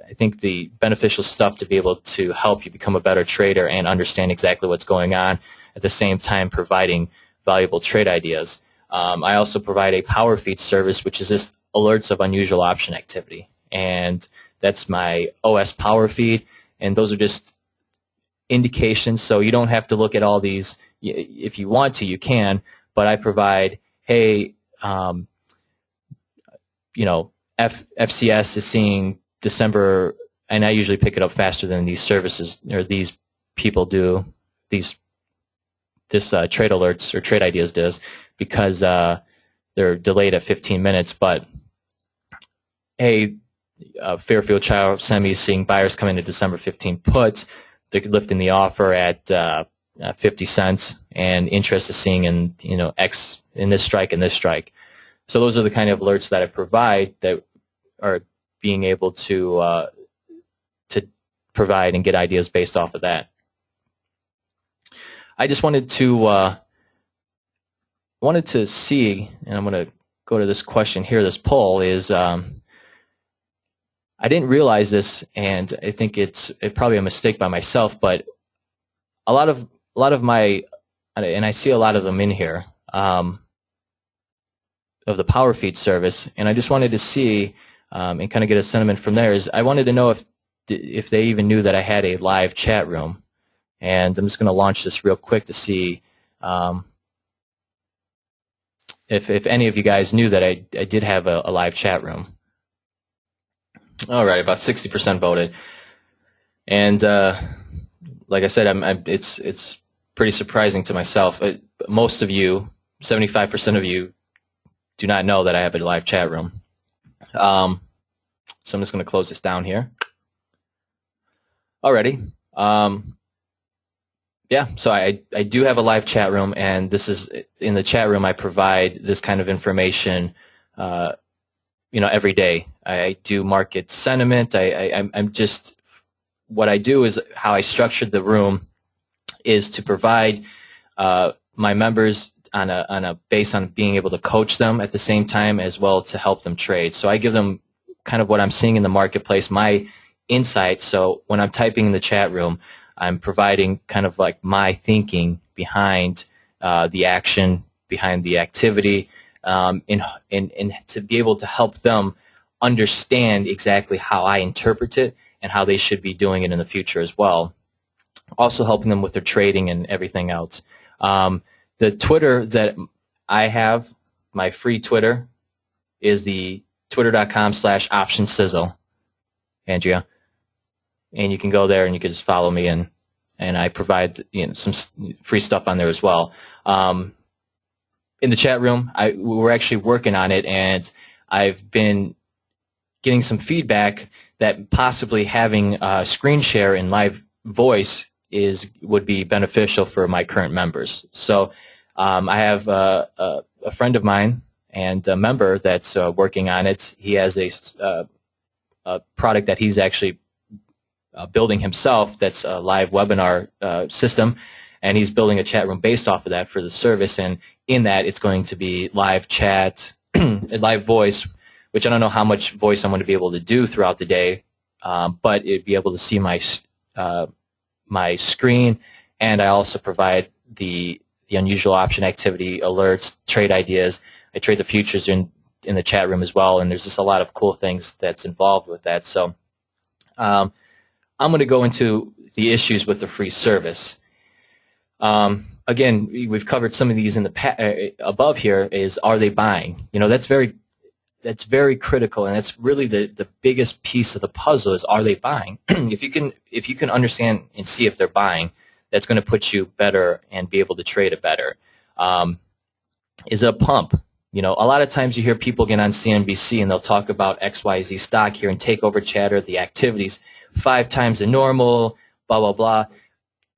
I think the beneficial stuff to be able to help you become a better trader and understand exactly what's going on, at the same time providing valuable trade ideas. I also provide a power feed service, which is just alerts of unusual option activity, and that's my OS power feed, and those are just indications, so you don't have to look at all these. If you want to, you can, but I provide, hey, FCS is seeing December, and I usually pick it up faster than these services or these people do. This trade alerts or trade ideas does, because they're delayed at 15 minutes. But hey, Fairfield Child Semi is seeing buyers come into December 15 puts. They're lifting the offer at 50 cents, and interest is seeing in X in this strike and this strike. So those are the kind of alerts that I provide that are being able to provide and get ideas based off of that. I just wanted to see, and I'm going to go to this question here. This poll is I didn't realize this, and I think it's probably a mistake by myself, but a lot of my, and I see a lot of them in here, of the power feed service, and I just wanted to see and kind of get a sentiment from there. Is I wanted to know if they even knew that I had a live chat room, and I'm just going to launch this real quick to see if any of you guys knew that I did have a live chat room. All right, about 60% voted, and like I said, it's pretty surprising to myself. Most of you, 75% of you, do not know that I have a live chat room. So I'm just going to close this down here. Alrighty. Yeah, so I do have a live chat room, and this is in the chat room. I provide this kind of information, every day. I do market sentiment. I'm just, what I do is how I structured the room is to provide my members on a base on being able to coach them at the same time, as well to help them trade. So I give them kind of what I'm seeing in the marketplace, my insight. So when I'm typing in the chat room, I'm providing kind of like my thinking behind the action, behind the activity, and to be able to help them understand exactly how I interpret it and how they should be doing it in the future as well. Also helping them with their trading and everything else. The Twitter that I have, my free Twitter, is the twitter.com/optionsizzle, Andrea. And you can go there and you can just follow me, and I provide some free stuff on there as well. In the chat room, we're actually working on it, and I've been getting some feedback that possibly having a screen share in live voice would be beneficial for my current members. So I have a friend of mine and a member that's working on it. He has a product that he's actually building himself that's a live webinar system, and he's building a chat room based off of that for the service. And in that, it's going to be live chat, live voice, which I don't know how much voice I'm going to be able to do throughout the day, but it'd be able to see my screen, and I also provide the unusual option activity alerts, trade ideas. I trade the futures in the chat room as well, and there's just a lot of cool things that's involved with that. So I'm going to go into the issues with the free service. Again, we've covered some of these in the above here. Is, are they buying? That's very critical, and that's really the biggest piece of the puzzle. Is, are they buying? If you can understand and see if they're buying, that's going to put you better and be able to trade it better. Is it a pump? A lot of times you hear people get on CNBC and they'll talk about XYZ stock here and takeover chatter, the activities 5 times the normal, blah, blah, blah.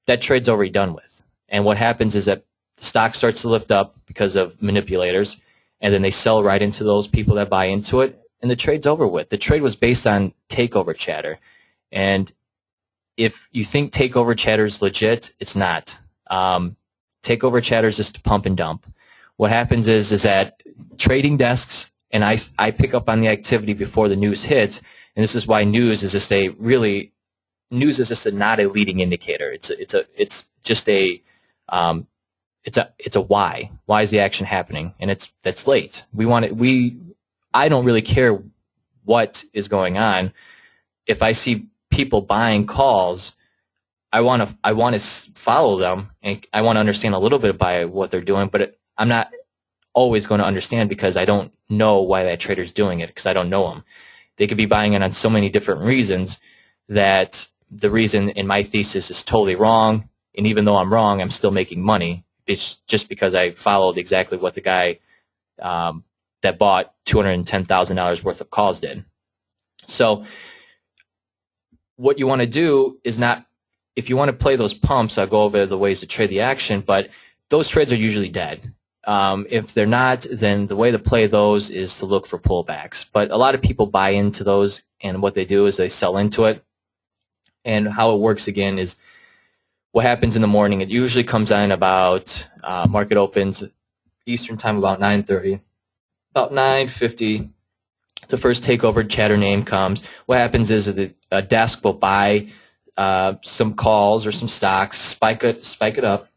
That trade's already done with. And what happens is that the stock starts to lift up because of manipulators, and then they sell right into those people that buy into it, and the trade's over with. The trade was based on takeover chatter. And if you think takeover chatter is legit, it's not. Takeover chatter is just a pump and dump. What happens is that trading desks, and I pick up on the activity before the news hits, and this is why news is just not a leading indicator. It's just a why. Why is the action happening? And that's late. I don't really care what is going on. If I see people buying calls, I want to follow them, and I want to understand a little bit about what they're doing, but I'm not always going to understand because I don't know why that trader's doing it, because I don't know them. They could be buying it on so many different reasons that the reason in my thesis is totally wrong, and even though I'm wrong, I'm still making money. It's just because I followed exactly what the guy that bought $210,000 worth of calls did. So what you want to do is not if you want to play those pumps, I'll go over the ways to trade the action, but those trades are usually dead. If they're not, then the way to play those is to look for pullbacks. But a lot of people buy into those, and what they do is they sell into it. And how it works, again, is what happens in the morning. It usually comes in about, market opens Eastern time about 9:30. About 9:50, the first takeover chatter name comes. What happens is that a desk will buy some calls or some stocks, spike it up,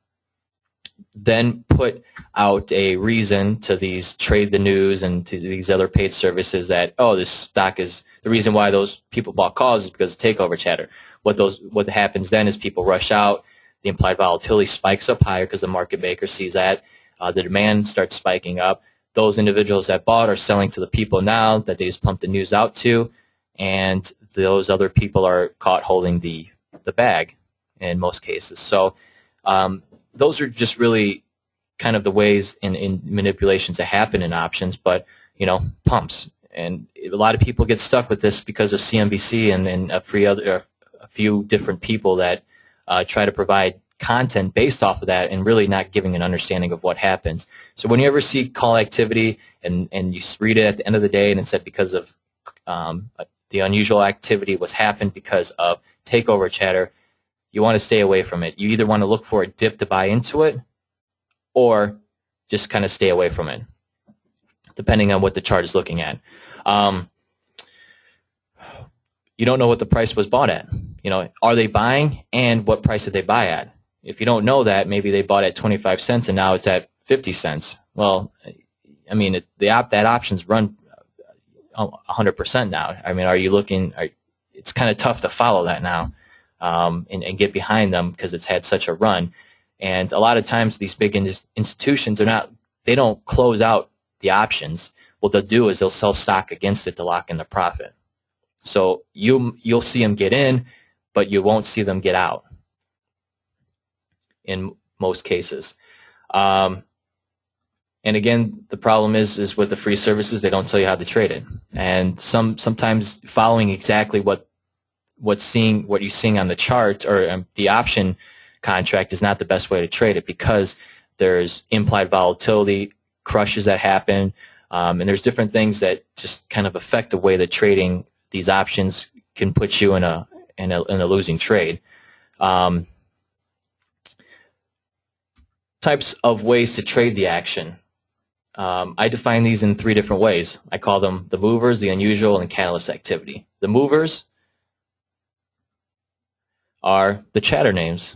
then put out a reason to these Trade the News and to these other paid services that, oh, this stock is the reason why those people bought calls is because of takeover chatter. What happens then is people rush out, the implied volatility spikes up higher because the market maker sees that, the demand starts spiking up. Those individuals that bought are selling to the people now that they just pumped the news out to, and those other people are caught holding the bag in most cases. So those are just really kind of the ways in manipulations that happen in options, but, pumps. And a lot of people get stuck with this because of CNBC and a few different people that try to provide content based off of that and really not giving an understanding of what happens. So when you ever see call activity and you read it at the end of the day and it said because of the unusual activity was happened because of takeover chatter, you want to stay away from it. You either want to look for a dip to buy into it or just kind of stay away from it, depending on what the chart is looking at. You don't know what the price was bought at. Are they buying, and what price did they buy at? If you don't know that, maybe they bought at 25 cents and now it's at 50 cents. Well, I mean, that option's run 100% now. I mean, are you looking? It's kind of tough to follow that now and get behind them because it's had such a run. And a lot of times these big institutions they don't close out the options. What they'll do is they'll sell stock against it to lock in the profit. So you'll see them get in, but you won't see them get out in most cases. And again, the problem is with the free services, they don't tell you how to trade it. And sometimes following exactly what you're seeing on the chart or the option contract is not the best way to trade it because there's implied volatility, crushes that happen, and there's different things that just kind of affect the way that trading these options can put you in a losing trade. Types of ways to trade the action. I define these in 3 different ways. I call them the movers, the unusual, and catalyst activity. The movers are the chatter names.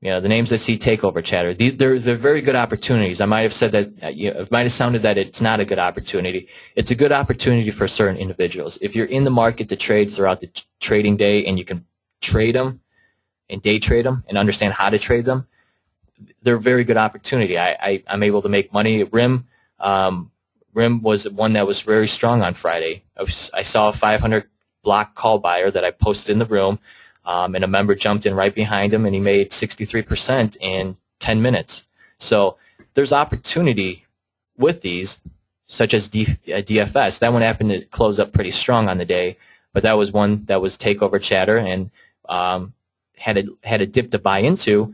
The names that see takeover chatter. They're very good opportunities. I might have said that, it might have sounded that it's not a good opportunity. It's a good opportunity for certain individuals. If you're in the market to trade throughout the trading day and you can trade them and day trade them and understand how to trade them, they're a very good opportunity. I'm able to make money at RIM. RIM was one that was very strong on Friday. I saw a 500 block call buyer that I posted in the room. And a member jumped in right behind him, and he made 63% in 10 minutes. So there's opportunity with these, such as DFS. That one happened to close up pretty strong on the day, but that was one that was takeover chatter and had a dip to buy into,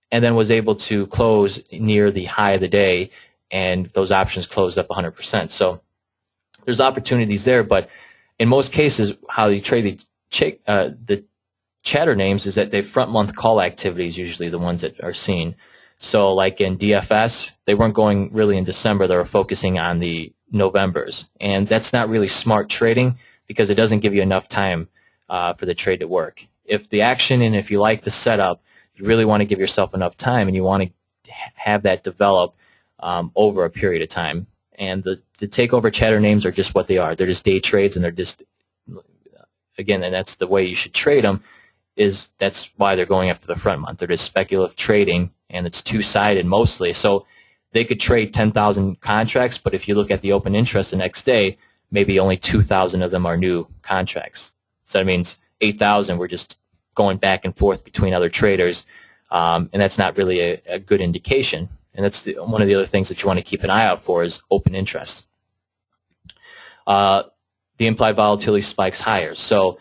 and then was able to close near the high of the day, and those options closed up 100%. So there's opportunities there, but in most cases, how you trade the chatter names is that they front month call activity is usually the ones that are seen. So like in DFS, they weren't going really in December. They were focusing on the Novembers. And that's not really smart trading because it doesn't give you enough time for the trade to work. If the action and if you like the setup, you really want to give yourself enough time and you want to have that develop over a period of time. And the takeover chatter names are just what they are. They're just day trades, and they're just, again, and that's the way you should trade them, that's why they're going after the front month. They're just speculative trading, and it's two-sided mostly. So they could trade 10,000 contracts, but if you look at the open interest the next day, maybe only 2,000 of them are new contracts. So that means 8,000 were just going back and forth between other traders, and that's not really a good indication. And that's one of the other things that you want to keep an eye out for is open interest. The implied volatility spikes higher. So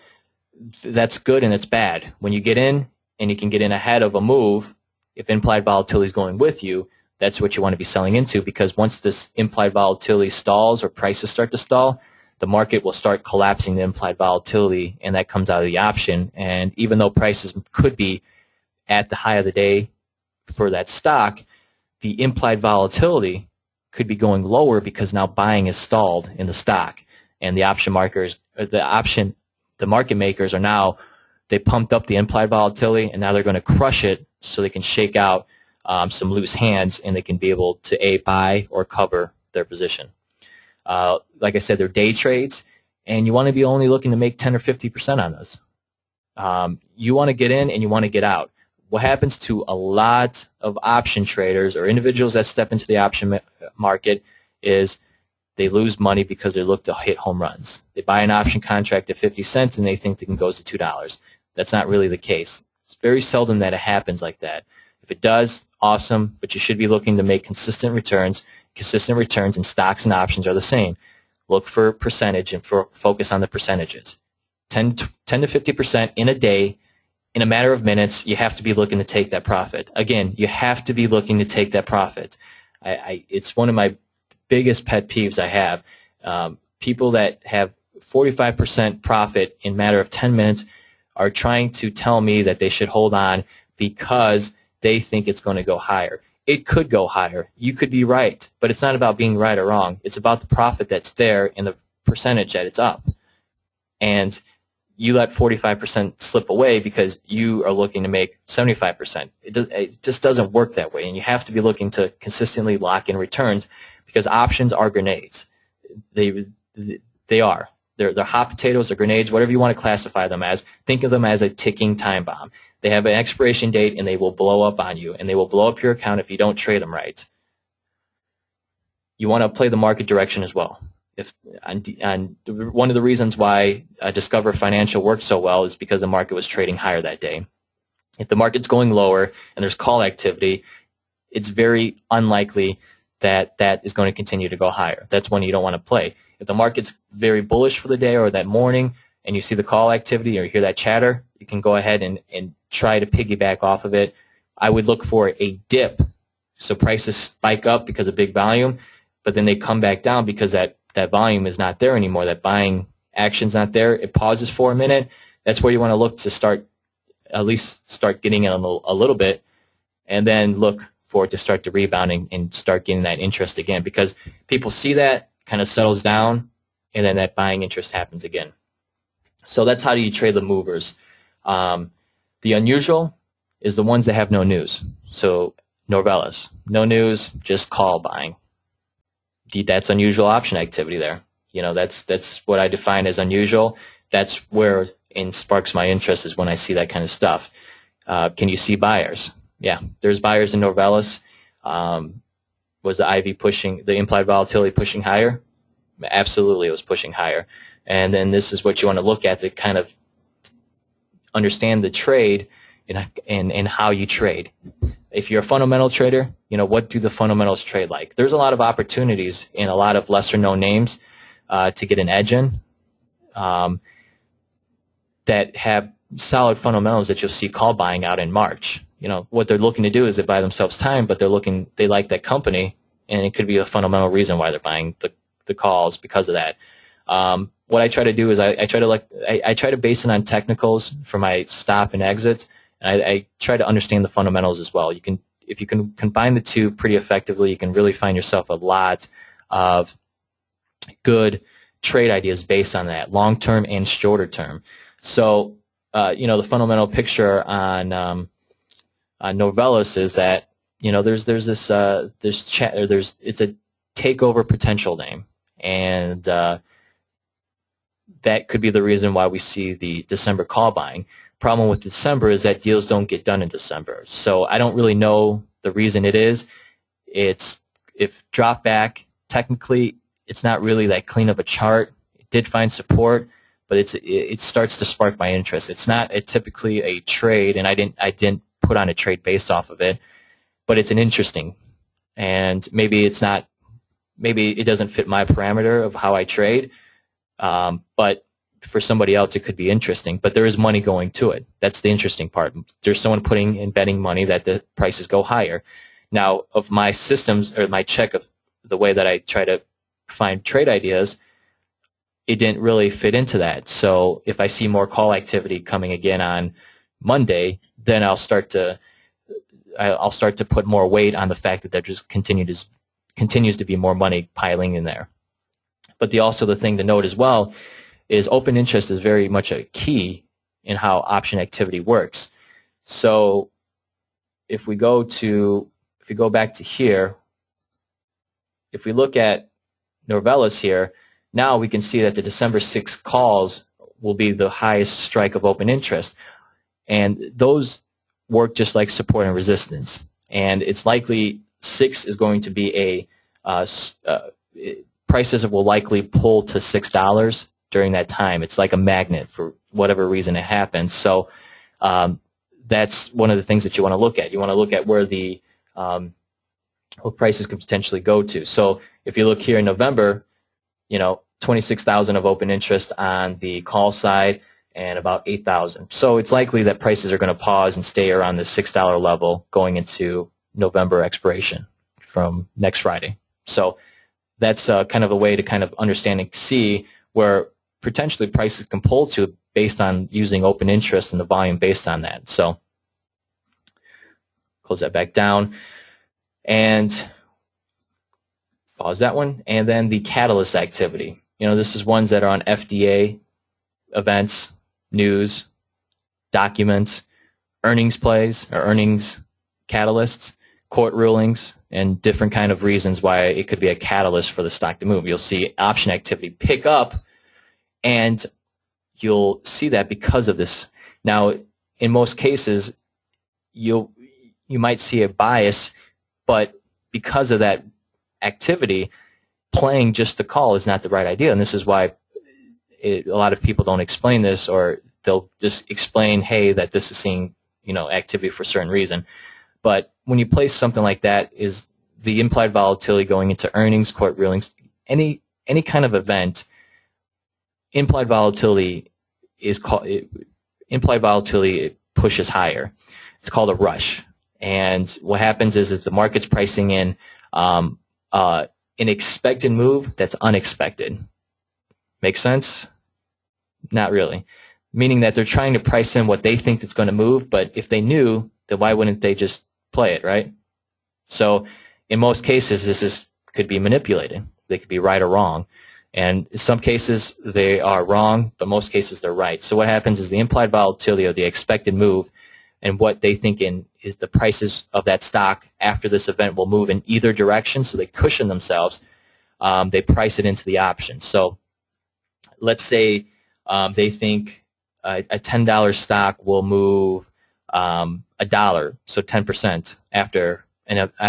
that's good and it's bad. When you get in, and you can get in ahead of a move, if implied volatility is going with you, that's what you want to be selling into, because once this implied volatility stalls or prices start to stall, the market will start collapsing the implied volatility, and that comes out of the option. And even though prices could be at the high of the day for that stock, the implied volatility could be going lower because now buying is stalled in the stock, and the option markers, the market makers are now, they pumped up the implied volatility, and now they're going to crush it so they can shake out some loose hands, and they can be able to buy or cover their position. Like I said, they're day trades, and you want to be only looking to make 10 or 50% on those. You want to get in and you want to get out. What happens to a lot of option traders or individuals that step into the option market is they lose money because they look to hit home runs. They buy an option contract at 50 cents and they think it can go to $2. That's not really the case. It's very seldom that it happens like that. If it does, awesome, but you should be looking to make consistent returns. Consistent returns in stocks and options are the same. Look for percentage and focus on the percentages. 10 to 50% in a day, in a matter of minutes, you have to be looking to take that profit. Again, you have to be looking to take that profit. It's one of my biggest pet peeves I have. People that have 45% profit in a matter of 10 minutes are trying to tell me that they should hold on because they think it's going to go higher. It could go higher. You could be right, but it's not about being right or wrong. It's about the profit that's there and the percentage that it's up. And you let 45% slip away because you are looking to make 75%. It just doesn't work that way, and you have to be looking to consistently lock in returns because options are grenades. They are. They're hot potatoes or grenades, whatever you want to classify them as. Think of them as a ticking time bomb. They have an expiration date, and they will blow up on you, and they will blow up your account if you don't trade them right. You want to play the market direction as well. And one of the reasons why Discover Financial worked so well is because the market was trading higher that day. If the market's going lower and there's call activity, it's very unlikely that that is going to continue to go higher. That's when you don't want to play. If the market's very bullish for the day or that morning and you see the call activity or you hear that chatter, you can go ahead and try to piggyback off of it. I would look for a dip. So prices spike up because of big volume, but then they come back down because that volume is not there anymore. That buying action's not there. It pauses for a minute. That's where you want to look to at least start getting in a little bit, and then look for it to start to rebounding and start getting that interest again, because people see that, kind of settles down, and then that buying interest happens again. So that's how you trade the movers. The unusual is the ones that have no news. So Norvellis, no news, just call buying. That's unusual option activity there. You know, that's what I define as unusual. That's where it sparks my interest, is when I see that kind of stuff. Can you see buyers? Yeah, there's buyers in Norvellis. Was the IV pushing, the implied volatility pushing higher? Absolutely, it was pushing higher. And then this is what you want to look at to kind of understand the trade and how you trade. If you're a fundamental trader, you know, what do the fundamentals trade like? There's a lot of opportunities in a lot of lesser-known names to get an edge in that have solid fundamentals that you'll see call buying out in March. You know, what they're looking to do is they buy themselves time, but they like that company, and it could be a fundamental reason why they're buying the calls because of that. What I try to do is I try to base it on technicals for my stop and exit. And I try to understand the fundamentals as well. If you can combine the two pretty effectively, you can really find yourself a lot of good trade ideas based on that, long term and shorter term. So, you know, the fundamental picture on Norvellis is that, you know, it's a takeover potential name, and that could be the reason why we see the December call buying. Problem with December is that deals don't get done in December. So I don't really know the reason it is. If drop back, technically it's not really that clean of a chart. It did find support, but it starts to spark my interest. It's not typically a trade, and I didn't put on a trade based off of it, but it's an interesting, and maybe it doesn't fit my parameter of how I trade, but for somebody else, it could be interesting, but there is money going to it. That's the interesting part. There's someone putting in betting money that the prices go higher. Now, of my systems or my check of the way that I try to find trade ideas, it didn't really fit into that. So if I see more call activity coming again on Monday, then I'll start to put more weight on the fact that there just continues to be more money piling in there. But the thing to note as well is open interest is very much a key in how option activity works. So if we go back to here, if we look at Norvelis here, now we can see that the December 6 calls will be the highest strike of open interest. And those work just like support and resistance. And it's likely 6 is going to be prices will likely pull to $6 during that time. It's like a magnet for whatever reason it happens. So that's one of the things that you want to look at. You want to look at where the what prices could potentially go to. So if you look here in November, 26,000 of open interest on the call side and about 8,000. So it's likely that prices are going to pause and stay around the $6 level going into November expiration from next Friday. So that's kind of a way to kind of understand and see where potentially prices can pull to based on using open interest and the volume based on that. So close that back down and pause that one. And then the catalyst activity. This is ones that are on FDA events, news, documents, earnings plays or earnings catalysts, court rulings, and different kind of reasons why it could be a catalyst for the stock to move. You'll see option activity pick up, and you'll see that because of this. Now, in most cases, you might see a bias, but because of that activity, playing just the call is not the right idea, and this is why a lot of people don't explain this, or they'll just explain, hey, that this is seeing activity for a certain reason. But when you place something like that, is the implied volatility going into earnings, court rulings, any kind of event, implied volatility it pushes higher. It's called a rush, and what happens is that the market's pricing in an expected move that's unexpected. Make sense? Not really. Meaning that they're trying to price in what they think that's going to move, but if they knew, then why wouldn't they just play it, right? So in most cases, this could be manipulated. They could be right or wrong. And in some cases, they are wrong, but most cases they're right. So what happens is the implied volatility or the expected move and what they think is the prices of that stock after this event will move in either direction, so they cushion themselves. They price it into the option. So let's say they think a $10 stock will move $1, so 10% after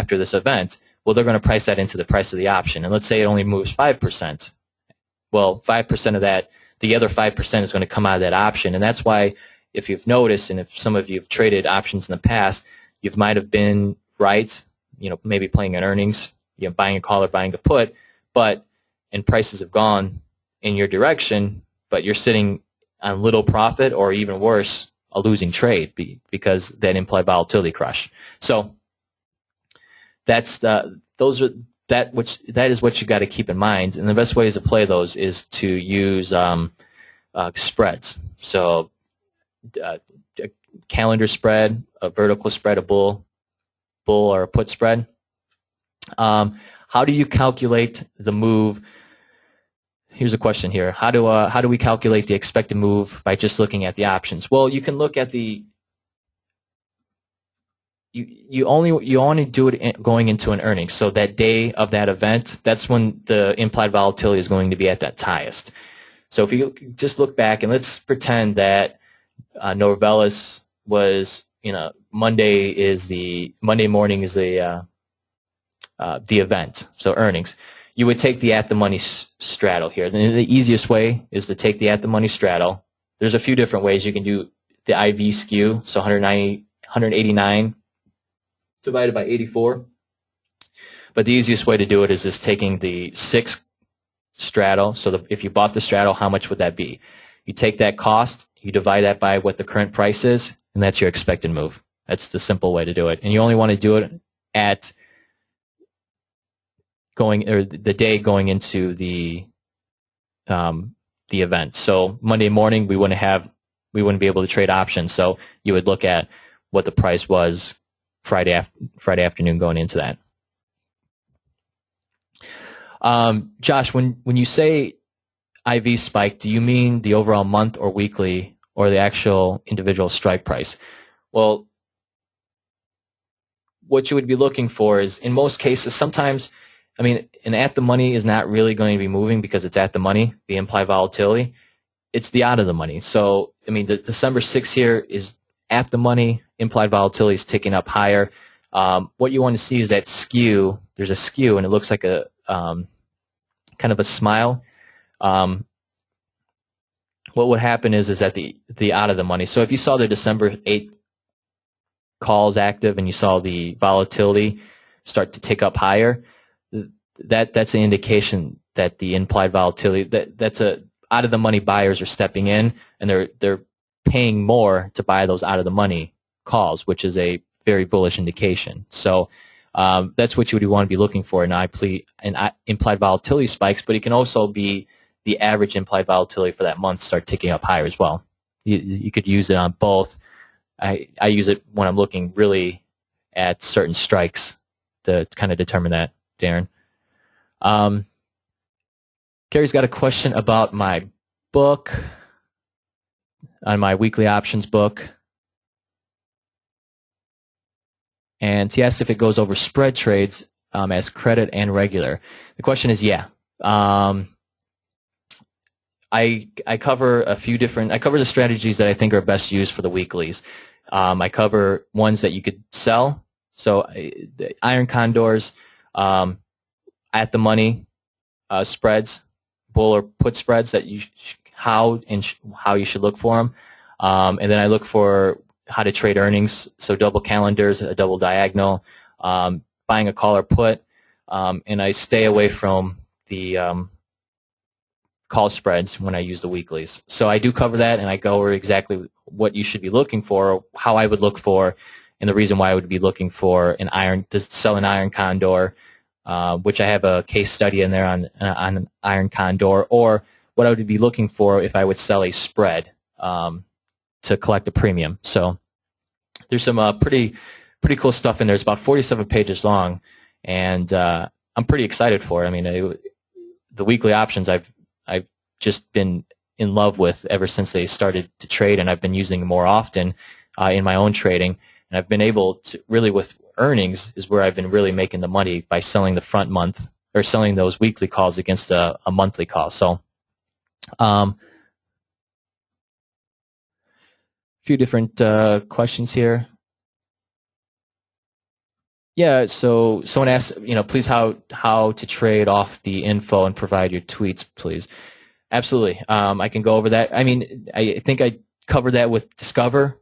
this event. Well, they're going to price that into the price of the option. And let's say it only moves 5%. Well, 5% of that, the other 5% is going to come out of that option. And that's why, if you've noticed, and if some of you have traded options in the past, you might have been right, maybe playing an earnings, buying a call or buying a put, and prices have gone in your direction, but you're sitting on little profit, or even worse, a losing trade because that implied volatility crush. So that is what you got to keep in mind, and the best ways to play those is to use spreads. So a calendar spread, a vertical spread, a bull or a put spread. How do you calculate the move? Here's a question here. How do we calculate the expected move by just looking at the options? Well, you can look at you only do it going into an earnings. So that day of that event, that's when the implied volatility is going to be at that highest. So if you just look back, and let's pretend that Norvelis was, Monday morning is the event, so earnings. You would take the at-the-money straddle here. And the easiest way is to take the at-the-money straddle. There's a few different ways. You can do the IV skew, so 189 divided by 84. But the easiest way to do it is just taking the 6 straddle. So if you bought the straddle, how much would that be? You take that cost, you divide that by what the current price is, and that's your expected move. That's the simple way to do it. And you only want to do it at the day going into the event. So Monday morning we wouldn't be able to trade options. So you would look at what the price was Friday afternoon going into that. Josh, when you say IV spike, do you mean the overall month or weekly or the actual individual strike price? Well, what you would be looking for is, in most cases, sometimes, I mean, an at the money is not really going to be moving because it's at the money, the implied volatility. It's the out of the money. So, I mean, the December 6th here is at the money, implied volatility is ticking up higher. What you want to see is that skew. There's a skew, and it looks like a kind of a smile. What would happen is that the out of the money. So if you saw the December 8th calls active and you saw the volatility start to tick up higher, that's an indication that the implied volatility, that's a out of the money buyers are stepping in, and they're paying more to buy those out of the money calls, which is a very bullish indication. So that's what you would want to be looking for in implied volatility spikes, but it can also be the average implied volatility for that month start ticking up higher as well. You could use it on both. I use it when I'm looking really at certain strikes to kind of determine that, Darren. Gary's got a question about my book, on my weekly options book. And he asked if it goes over spread trades as credit and regular. The question is, yeah. I cover the strategies that I think are best used for the weeklies. I cover ones that you could sell. So the iron condors, at the money spreads, bull or put spreads that how you should look for them. And then I look for how to trade earnings, so double calendars, a double diagonal, buying a call or put, and I stay away from the call spreads when I use the weeklies. So I do cover that, and I go over exactly what you should be looking for, how I would look for, and the reason why I would be looking for to sell an iron condor, which I have a case study in there on an iron condor, or what I would be looking for if I would sell a spread to collect a premium. So there's some pretty cool stuff in there. It's about 47 pages long, and I'm pretty excited for it. I mean, the weekly options I've just been in love with ever since they started to trade, and I've been using them more often in my own trading. And I've been able to really, with earnings, is where I've been really making the money by selling the front month or selling those weekly calls against a monthly call. So few different questions here. Yeah, so someone asked, please how to trade off the info and provide your tweets, please. Absolutely. I can go over that. I mean, I think I covered that with Discover.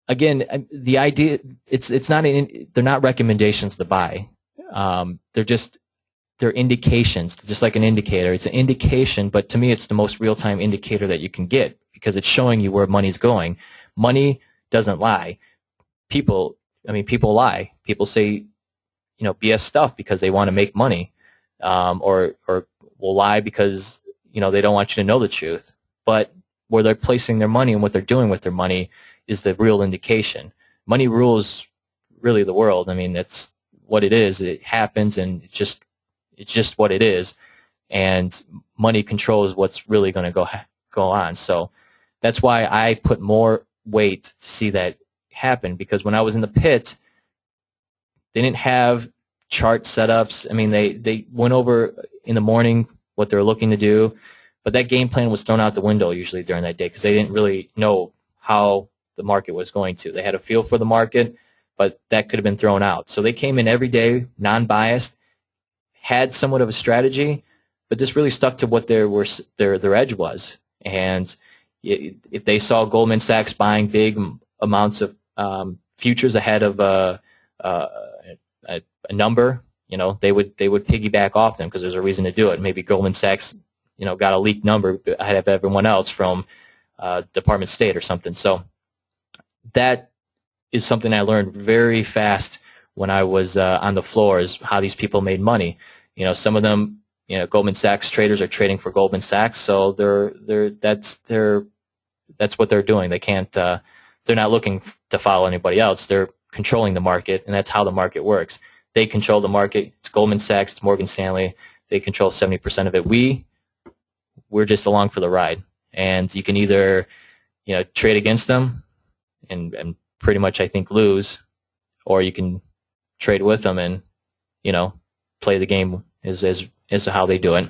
Again, the idea, it's not they're not recommendations to buy. They're indications, just like an indicator. It's an indication, but to me, it's the most real-time indicator that you can get because it's showing you where money's going. Money doesn't lie. People lie. People say, BS stuff because they want to make money, or will lie because, they don't want you to know the truth. But where they're placing their money and what they're doing with their money is the real indication. Money rules really the world. I mean, that's what it is. It happens, and it's just what it is. And money controls what's really going to go on. So that's why I put more weight to see that happen, because when I was in the pit, they didn't have chart setups. I mean, they went over in the morning what they're looking to do, but that game plan was thrown out the window usually during that day because they didn't really know how the market was going to. They had a feel for the market, but that could have been thrown out. So they came in every day, non-biased, had somewhat of a strategy, but just really stuck to what their edge was. And if they saw Goldman Sachs buying big amounts of futures ahead of a number, they would piggyback off them because there's a reason to do it. Maybe Goldman Sachs got a leaked number ahead of everyone else from Department of State or something. So that is something I learned very fast when I was on the floor, is how these people made money. Some of them, Goldman Sachs traders are trading for Goldman Sachs, so that's what they're doing. They can't. They're not looking to follow anybody else. They're controlling the market, and that's how the market works. They control the market. It's Goldman Sachs. It's Morgan Stanley. They control 70% of it. We're just along for the ride, and you can either trade against them and pretty much, I think, lose, or you can trade with them and play the game is how they do it.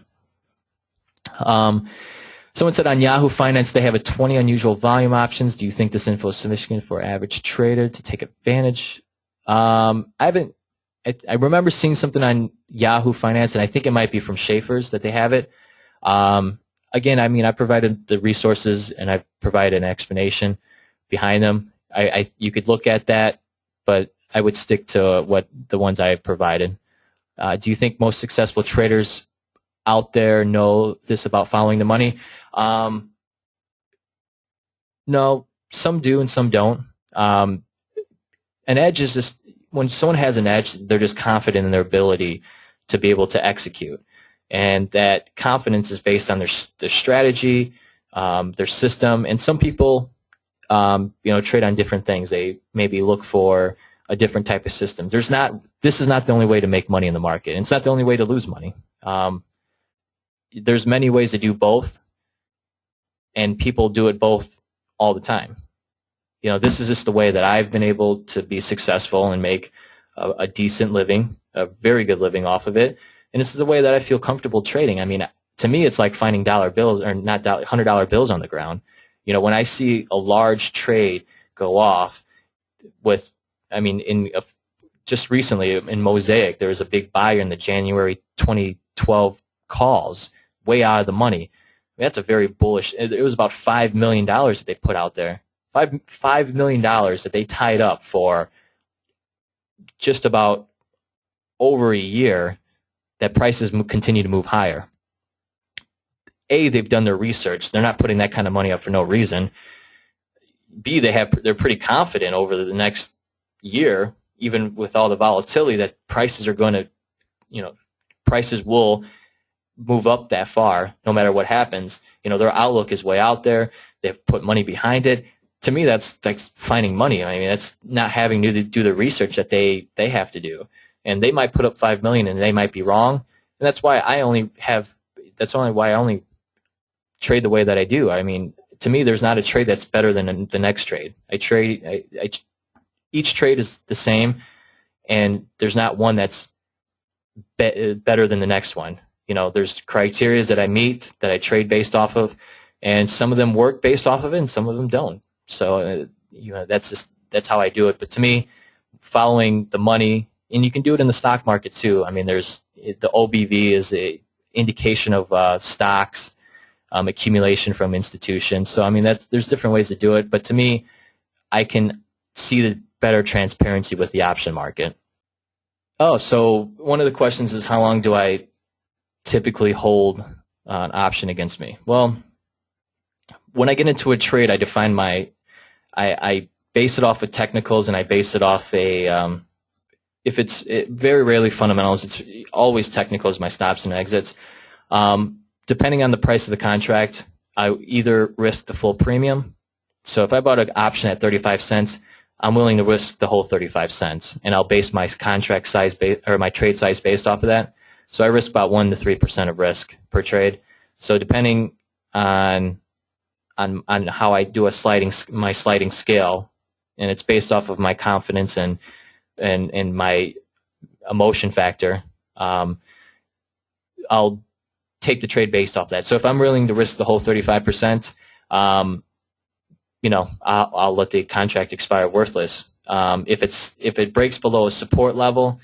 Someone said on Yahoo Finance they have a 20 unusual volume options. Do you think this info is sufficient for average trader to take advantage? I remember seeing something on Yahoo Finance, and I think it might be from Schaefer's that they have it. Again, I provided the resources and I provided an explanation behind them. You could look at that, but I would stick to the ones I provided. Do you think most successful traders out there know this about following the money? No, some do and some don't. An edge is just, when someone has an edge, they're just confident in their ability to be able to execute. And that confidence is based on their strategy, their system. And some people, trade on different things. They maybe look for a different type of system. This is not the only way to make money in the market. And it's not the only way to lose money. There's many ways to do both, and people do it both all the time. This is just the way that I've been able to be successful and make a decent living, a very good living off of it. And this is the way that I feel comfortable trading. To me, it's like finding dollar bills, or not $100 bills on the ground. When I see a large trade go off with, just recently in Mosaic, there was a big buyer in the January 2012 calls, way out of the money. That's a very bullish. It was about $5 million that they put out there. $5 million that they tied up for just about over a year, that prices continue to move higher. A, they've done their research. They're not putting that kind of money up for no reason. B, they're pretty confident over the next year, even with all the volatility, that prices are going to, prices will move up that far no matter what happens. Their outlook is way out there. They've put money behind it. To me, that's like finding money. That's not having to do the research that they have to do. And they might put up $5 million and they might be wrong. And that's why I only trade the way that I do. To me, there's not a trade that's better than the next trade. Each trade is the same, and there's not one that's better than the next one. There's criteria that I meet, that I trade based off of, and some of them work based off of it, and some of them don't. So, that's how I do it. But to me, following the money, and you can do it in the stock market too. There's the OBV is a indication of stocks, accumulation from institutions. So there's different ways to do it. But to me, I can see the better transparency with the option market. Oh, so one of the questions is, how long do I typically hold an option against me? Well, when I get into a trade, I define I base it off of technicals, and I base it off if it's very rarely fundamentals, it's always technicals, my stops and exits. Depending on the price of the contract, I either risk the full premium. So if I bought an option at 35 cents, I'm willing to risk the whole 35 cents, and I'll base my contract size or my trade size based off of that. So I risk about 1 to 3% of risk per trade. So depending on how I do my sliding scale, and it's based off of my confidence and my emotion factor, I'll take the trade based off that. So if I'm willing to risk the whole 35%, I'll let the contract expire worthless. If it breaks below a support level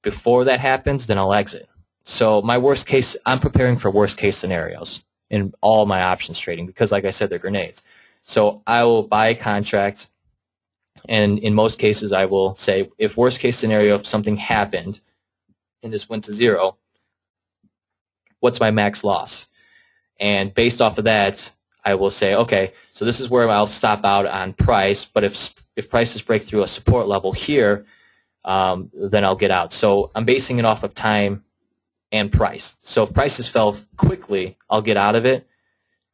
before that happens, then I'll exit. So my worst case, I'm preparing for worst case scenarios in all my options trading, because like I said, they're grenades. So I will buy a contract, and in most cases I will say, if worst case scenario, if something happened and this went to zero, what's my max loss? And based off of that, I will say, okay, so this is where I'll stop out on price, but if prices break through a support level here, then I'll get out. So I'm basing it off of time and price. So if prices fell quickly, I'll get out of it.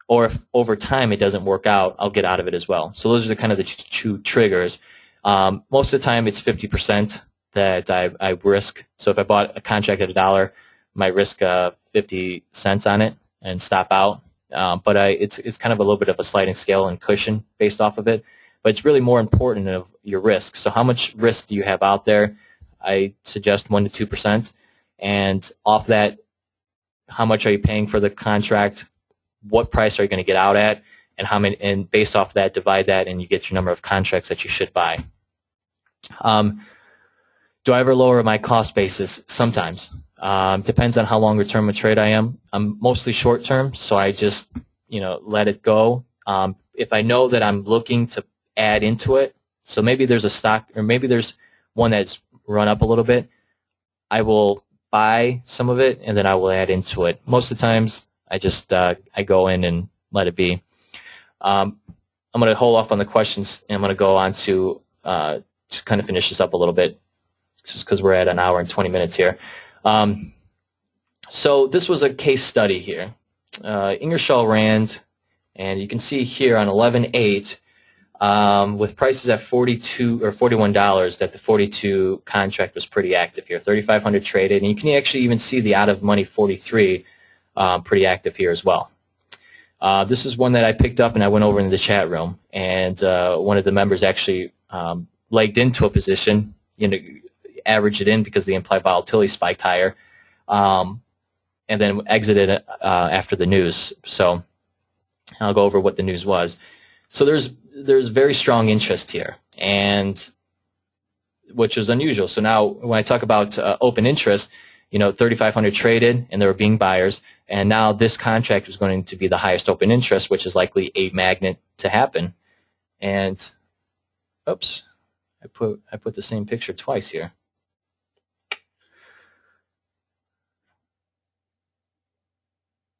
Or if over time it doesn't work out, I'll get out of it as well. So those are kind of the two triggers. Most of the time it's 50% that I risk. So if I bought a contract at $1, I might risk 50 cents on it and stop out. But it's kind of a little bit of a sliding scale and cushion based off of it. But it's really more important of your risk. So how much risk do you have out there? I suggest 1 to 2%. And off that, how much are you paying for the contract? What price are you going to get out at? And how many? And based off that, divide that, and you get your number of contracts that you should buy. Do I ever lower my cost basis? Sometimes. Depends on how longer term a trade I am. I'm mostly short term, so I just let it go. If I know that I'm looking to add into it, so maybe there's a stock, or maybe there's one that's run up a little bit, I will buy some of it and then I will add into it. Most of the times I just I go in and let it be. I'm going to hold off on the questions and I'm going to go on to just kind of finish this up a little bit, just because we're at an hour and 20 minutes here. So this was a case study here. Ingersoll Rand, and you can see here on 11/8, with prices at $42 or $41, that the 42 contract was pretty active here. 3,500 traded, and you can actually even see the out of money 43 pretty active here as well. This is one that I picked up and I went over into the chat room, and one of the members actually legged into a position, averaged it in because the implied volatility spiked higher, and then exited after the news. So I'll go over what the news was. So there's very strong interest here, and which is unusual. So now when I talk about open interest, 3,500 traded and there were being buyers, and now this contract is going to be the highest open interest, which is likely a magnet to happen. And oops, I put the same picture twice here.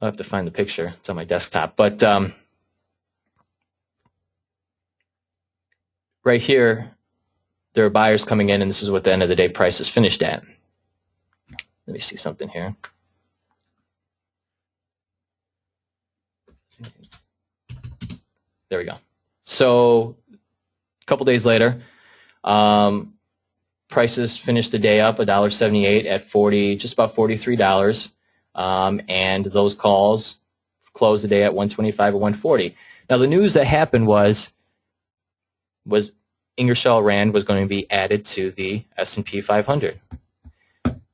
I'll have to find the picture. It's on my desktop. But right here, there are buyers coming in, and this is what the end of the day price is finished at. Let me see something here. There we go. So a couple days later, prices finished the day up $1.78 at just about $43. And those calls closed the day at 125 or 140. Now the news that happened was Ingersoll Rand was going to be added to the S&P 500.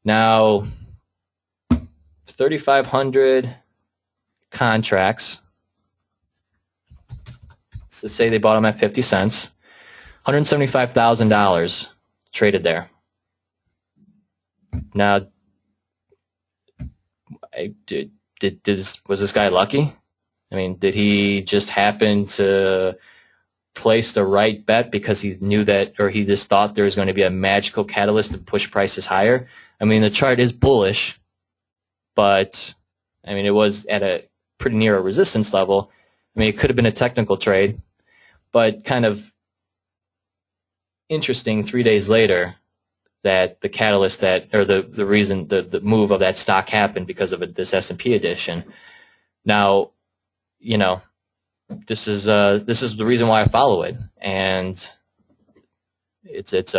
Now 3,500 contracts. So say they bought them at 50 cents. $175,000 traded there. Now, was this guy lucky? I mean, did he just happen to place the right bet because he knew that, or he just thought there was going to be a magical catalyst to push prices higher? I mean, the chart is bullish, but I mean, it was at a pretty near a resistance level. I mean, it could have been a technical trade, but kind of interesting 3 days later that the catalyst or the reason the move of that stock happened because of this S&P addition. Now, this is the reason why I follow it, and it's this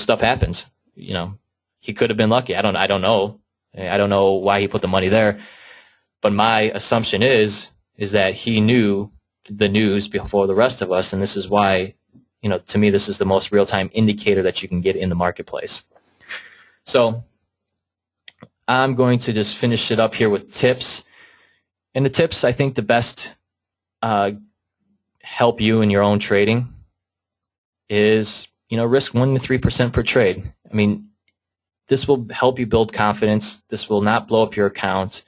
stuff happens. He could have been lucky. I don't know. I don't know why he put the money there, but my assumption is that he knew the news before the rest of us, and this is why, to me, this is the most real-time indicator that you can get in the marketplace. So I'm going to just finish it up here with tips. And the tips, I think the best help you in your own trading is, risk 1 to 3% per trade. I mean, this will help you build confidence. This will not blow up your account.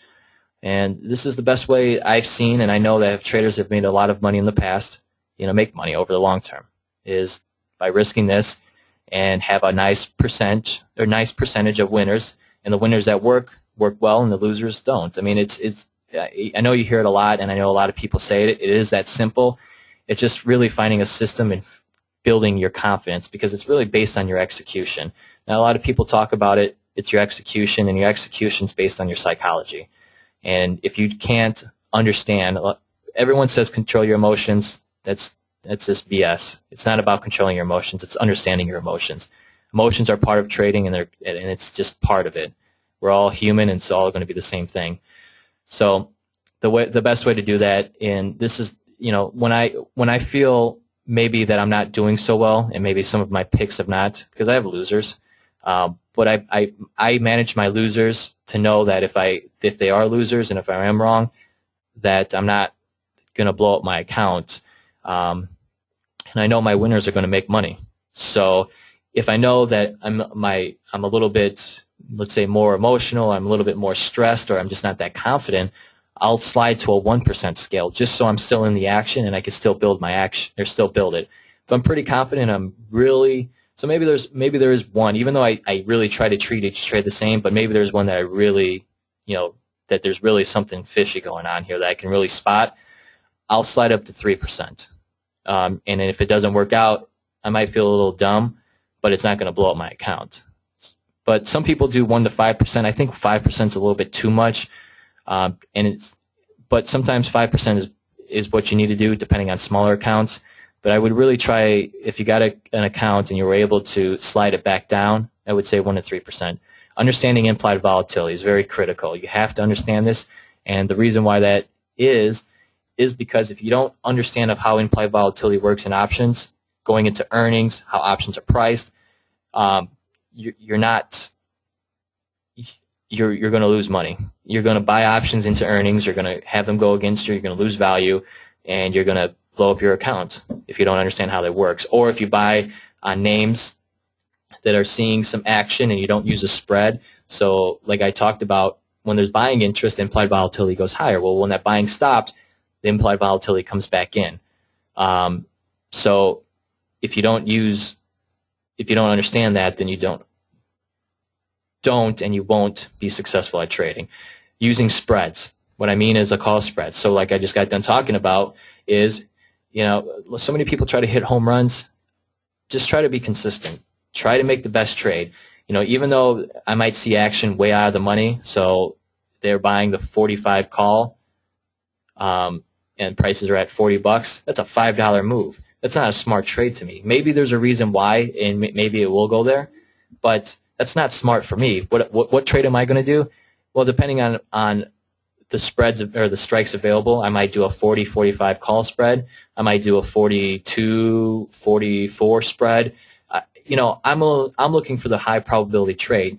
And this is the best way I've seen, and I know that traders have made a lot of money in the past, make money over the long term, is by risking this and have a nice percentage of winners, and the winners that work well and the losers don't. I mean, I know you hear it a lot, and I know a lot of people say it. It is that simple. It's just really finding a system and building your confidence, because it's really based on your execution. Now, a lot of people talk about it. It's your execution, and your execution is based on your psychology. And if you can't understand, everyone says control your emotions. That's just BS. It's not about controlling your emotions. It's understanding your emotions. Emotions are part of trading, and it's just part of it. We're all human, and it's all going to be the same thing. So the best way to do that, and this is, when I feel maybe that I'm not doing so well, and maybe some of my picks have not, because I have losers, but I manage my losers to know that if they are losers, and if I am wrong, that I'm not going to blow up my account. And I know my winners are going to make money. So if I know that I'm a little bit, let's say, more emotional, I'm a little bit more stressed, or I'm just not that confident, I'll slide to a 1% scale just so I'm still in the action and I can still build my action, or still build it. If I'm pretty confident, so maybe there is one, even though I really try to treat each trade the same, but maybe there's one that I really, that there's really something fishy going on here that I can really spot, I'll slide up to 3%. And if it doesn't work out, I might feel a little dumb, but it's not going to blow up my account. But some people do 1 to 5%. I think 5% is a little bit too much, but sometimes 5% is what you need to do, depending on smaller accounts. But I would really try, if you got an account and you were able to slide it back down, I would say 1 to 3%. Understanding implied volatility is very critical. You have to understand this, and the reason why that is because if you don't understand of how implied volatility works in options, going into earnings, how options are priced, you're going to lose money. You're going to buy options into earnings. You're going to have them go against you. You're going to lose value, and you're going to blow up your account if you don't understand how that works. Or if you buy on names that are seeing some action and you don't use a spread. So like I talked about, when there's buying interest, implied volatility goes higher. Well, when that buying stops, the implied volatility comes back in. So if you don't understand that, then you don't and you won't be successful at trading. Using spreads. What I mean is a call spread. So like I just got done talking about is, so many people try to hit home runs. Just try to be consistent. Try to make the best trade. Even though I might see action way out of the money, so they're buying the 45 call, and prices are at $40, that's a $5 move. That's not a smart trade to me. Maybe there's a reason why, and maybe it will go there, but that's not smart for me. What trade am I going to do? Well, depending on the spreads or the strikes available, I might do a 40-45 call spread. I might do a 42-44 spread. I'm looking for the high probability trade.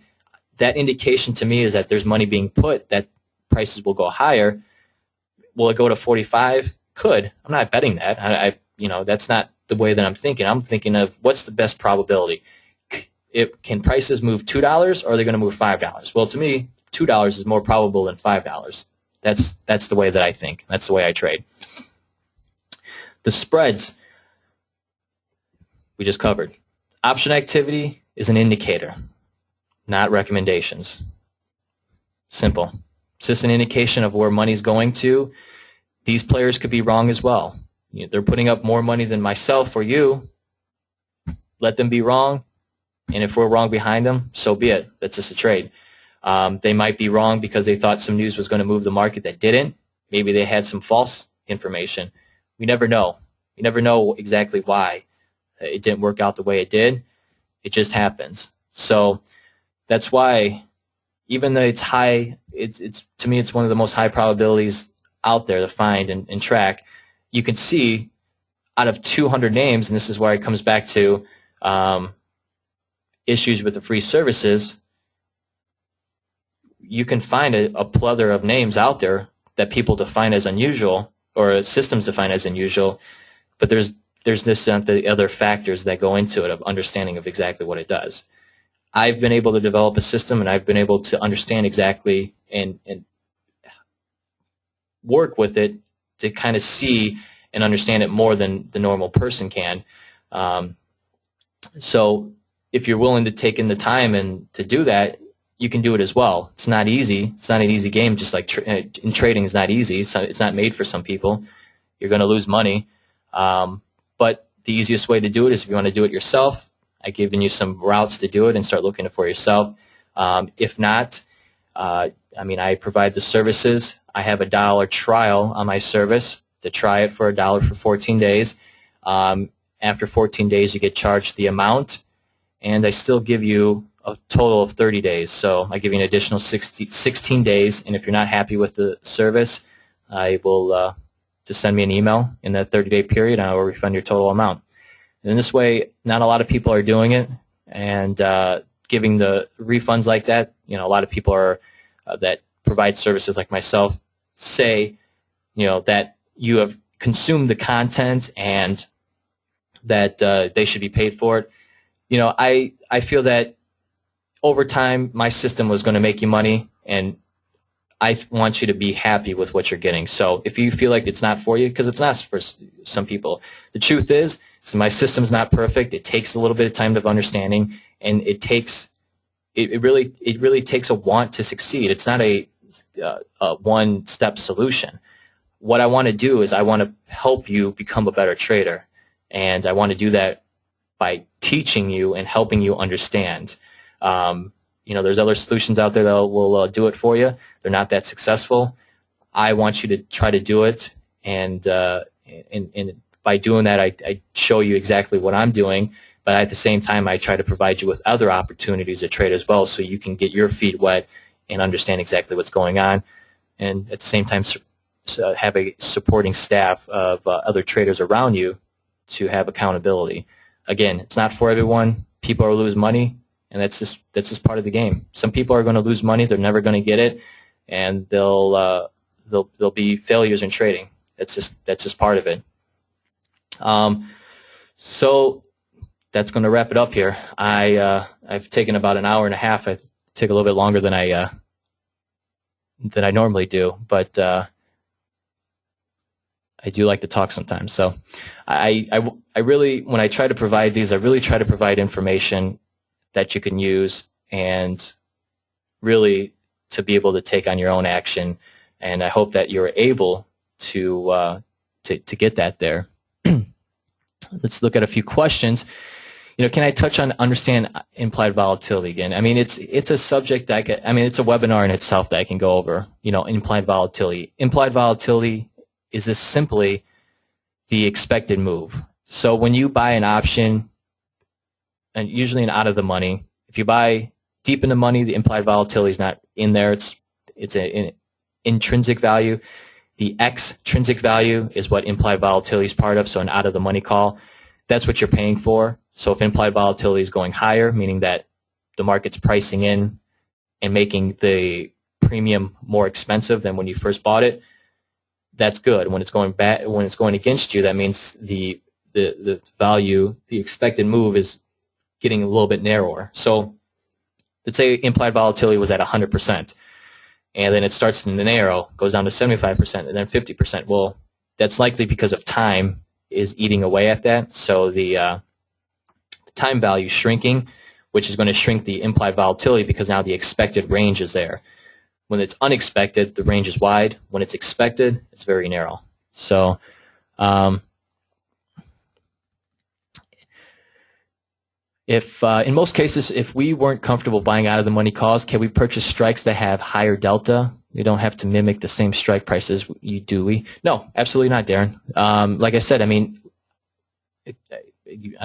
That indication to me is that there's money being put that prices will go higher. Will it go to 45? Could. I'm not betting that. That's not the way that I'm thinking. I'm thinking of what's the best probability. Can prices move $2, or are they going to move $5? Well, to me, $2 is more probable than $5. That's the way that I think. That's the way I trade. The spreads we just covered. Option activity is an indicator, not recommendations. Simple. It's just an indication of where money's going to. These players could be wrong as well. They're putting up more money than myself or you. Let them be wrong, and if we're wrong behind them, so be it. That's just a trade. They might be wrong because they thought some news was going to move the market that didn't. Maybe they had some false information. We never know. You never know exactly why it didn't work out the way it did. It just happens. So that's why, even though it's high, to me it's one of the most high probabilities out there to find and track. You can see out of 200 names, and this is where it comes back to issues with the free services, you can find a plethora of names out there that people define as unusual, or systems define as unusual, but there's this and the other factors that go into it of understanding of exactly what it does. I've been able to develop a system, and I've been able to understand exactly and work with it to kind of see and understand it more than the normal person can. So if you're willing to take in the time and to do that, you can do it as well. It's not easy. It's not an easy game. Just like in trading is not easy. It's not made for some people. You're going to lose money. But the easiest way to do it is if you want to do it yourself. I've given you some routes to do it and start looking for yourself. If not, I provide the services. I have $1 trial on my service to try it for $1 for 14 days. After 14 days, you get charged the amount, and I still give you a total of 30 days. So I give you an additional 16 days, and if you're not happy with the service, I will just send me an email in that 30-day period, and I will refund your total amount. And in this way, not a lot of people are doing it, and giving the refunds like that. A lot of people are that provide services like myself say, that you have consumed the content and that they should be paid for it. I feel that over time, my system was going to make you money, and I want you to be happy with what you're getting. So if you feel like it's not for you, because it's not for some people, the truth is, my system's not perfect. It takes a little bit of time of understanding, and it really takes a want to succeed. It's not a one-step solution. What I want to do is I want to help you become a better trader, and I want to do that by teaching you and helping you understand. There's other solutions out there that will do it for you. They're not that successful. I want you to try to do it, and by doing that, I show you exactly what I'm doing. But at the same time, I try to provide you with other opportunities to trade as well, so you can get your feet wet and understand exactly what's going on, and at the same time have a supporting staff of other traders around you to have accountability. Again, it's not for everyone. People will lose money, and that's just part of the game. Some people are going to lose money; they're never going to get it, and they'll be failures in trading. That's just part of it. So that's going to wrap it up here. I've taken about an hour and a half. I take a little bit longer than I normally do, but I do like to talk sometimes. So I really, when I try to provide these, I really try to provide information that you can use and really to be able to take on your own action. And I hope that you're able to get that there. Let's look at a few questions. Can I touch on understand implied volatility again? It's a subject that it's a webinar in itself that I can go over. Implied volatility. Implied volatility is this simply the expected move. So when you buy an option, and usually an out of the money, if you buy deep in the money, the implied volatility is not in there. It's an intrinsic value. The extrinsic value is what implied volatility is part of. So an out of the money call, that's what you're paying for. So if implied volatility is going higher, meaning that the market's pricing in and making the premium more expensive than when you first bought it, that's good. When it's going bad, when it's going against you, that means the value, the expected move is getting a little bit narrower. So let's say implied volatility was at 100%, and then it starts to narrow, goes down to 75%, and then 50%. Well, that's likely because of time is eating away at that. So the time value is shrinking, which is going to shrink the implied volatility because now the expected range is there. When it's unexpected, the range is wide. When it's expected, it's very narrow. So if in most cases, if we weren't comfortable buying out of the money calls, can we purchase strikes that have higher delta? We don't have to mimic the same strike prices. Do we? No, absolutely not, Darren. Like I said, I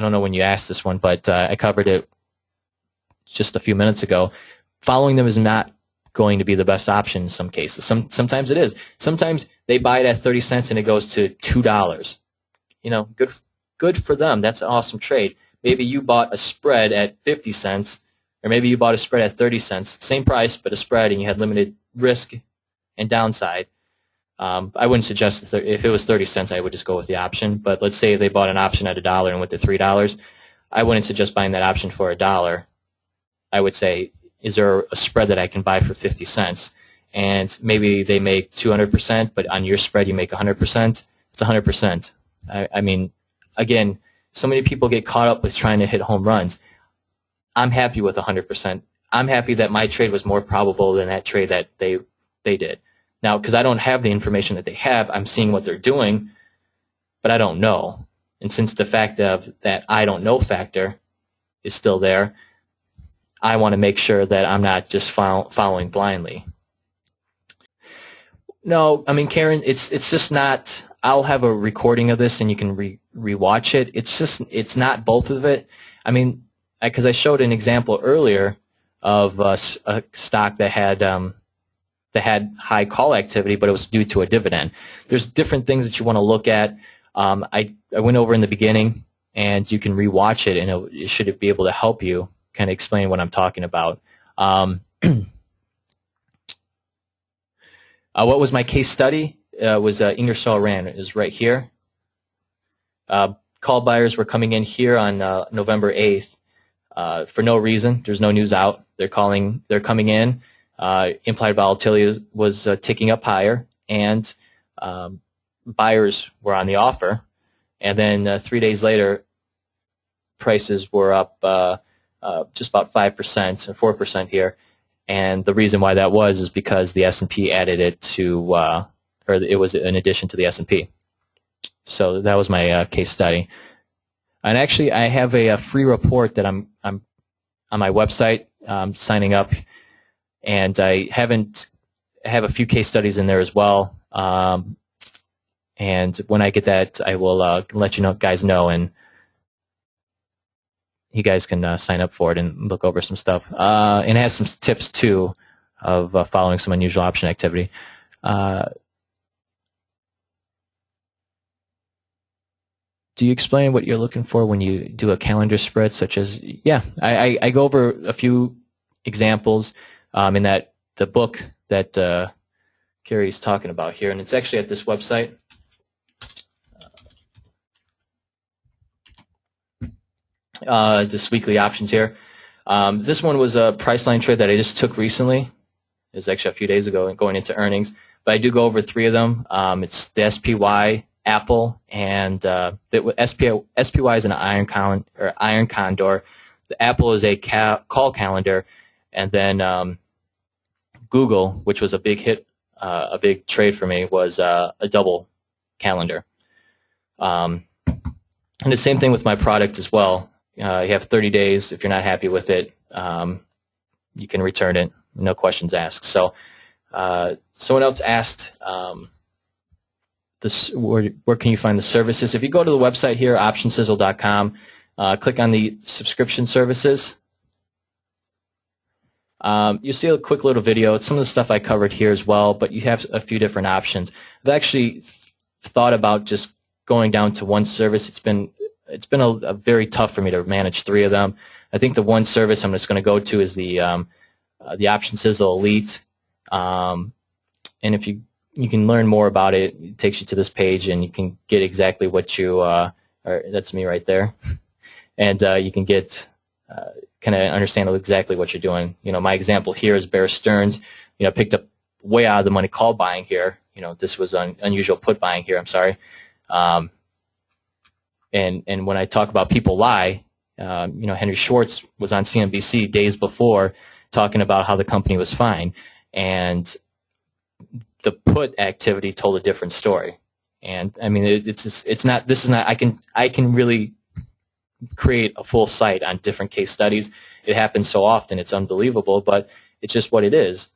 don't know when you asked this one, but I covered it just a few minutes ago. Following them is not going to be the best option in some cases. Sometimes it is. Sometimes they buy it at 30 cents and it goes to $2. Good for them. That's an awesome trade. Maybe you bought a spread at 50 cents, or maybe you bought a spread at 30 cents, same price but a spread, and you had limited risk and downside. I wouldn't suggest if it was 30 cents, I would just go with the option. But let's say if they bought an option at $1 and went to $3, I wouldn't suggest buying that option for $1. I would say, is there a spread that I can buy for 50 cents? And maybe they make 200%, but on your spread you make 100%. It's 100%. Again, so many people get caught up with trying to hit home runs. I'm happy with 100%. I'm happy that my trade was more probable than that trade that they did. Now, because I don't have the information that they have, I'm seeing what they're doing, but I don't know. And since the fact of that I don't know factor is still there, I want to make sure that I'm not just following blindly. No, I mean, Karen, it's just not. I'll have a recording of this, and you can rewatch it. It's not both of it. I mean, because I showed an example earlier of a stock that had high call activity, but it was due to a dividend. There's different things that you want to look at. I went over in the beginning, and you can rewatch it, and it should be able to help you kind of explain what I'm talking about. What was my case study? Was Ingersoll Rand. It was right here. Call buyers were coming in here on November 8th for no reason. There's no news out. They're coming in. Implied volatility was ticking up higher, and buyers were on the offer. And then 3 days later, prices were up just about 5% or 4% here. And the reason why that was is because the S&P added it to, or it was an addition to the S&P. So that was my case study. And actually, I have a free report that I'm on my website signing up, and I have a few case studies in there as well. And when I get that, I will let you guys know, and you guys can sign up for it and look over some stuff. And it has some tips too of following some unusual option activity. Do you explain what you're looking for when you do a calendar spread, such as, yeah, I go over a few examples in the book that Carrie's talking about here, and it's actually at this website. This weekly options here. This one was a price line trade that I just took recently. It was actually a few days ago going into earnings. But I do go over 3 of them. It's the SPY, Apple, and the SPY is an iron condor. The Apple is a call calendar, and then Google, which was a big hit, a big trade for me, was a double calendar. And the same thing with my product as well. You have 30 days. If you're not happy with it, you can return it. No questions asked. So someone else asked, where can you find the services? If you go to the website here, optionsizzle.com, click on the subscription services. You'll see a quick little video. It's some of the stuff I covered here as well, but you have a few different options. I've actually thought about just going down to one service. It's been a very tough for me to manage 3 of them. I think the one service I'm just going to go to is the Option Sizzle Elite. And if you can learn more about it, it takes you to this page, and you can get exactly what that's me right there. And you can get kind of understand exactly what you're doing. My example here is Bear Stearns. Picked up way out of the money call buying here. This was unusual put buying here. I'm sorry. And when I talk about people lie, Henry Schwartz was on CNBC days before talking about how the company was fine, and the put activity told a different story. And I mean, it's not. This is not. I can really create a full site on different case studies. It happens so often, it's unbelievable, but it's just what it is.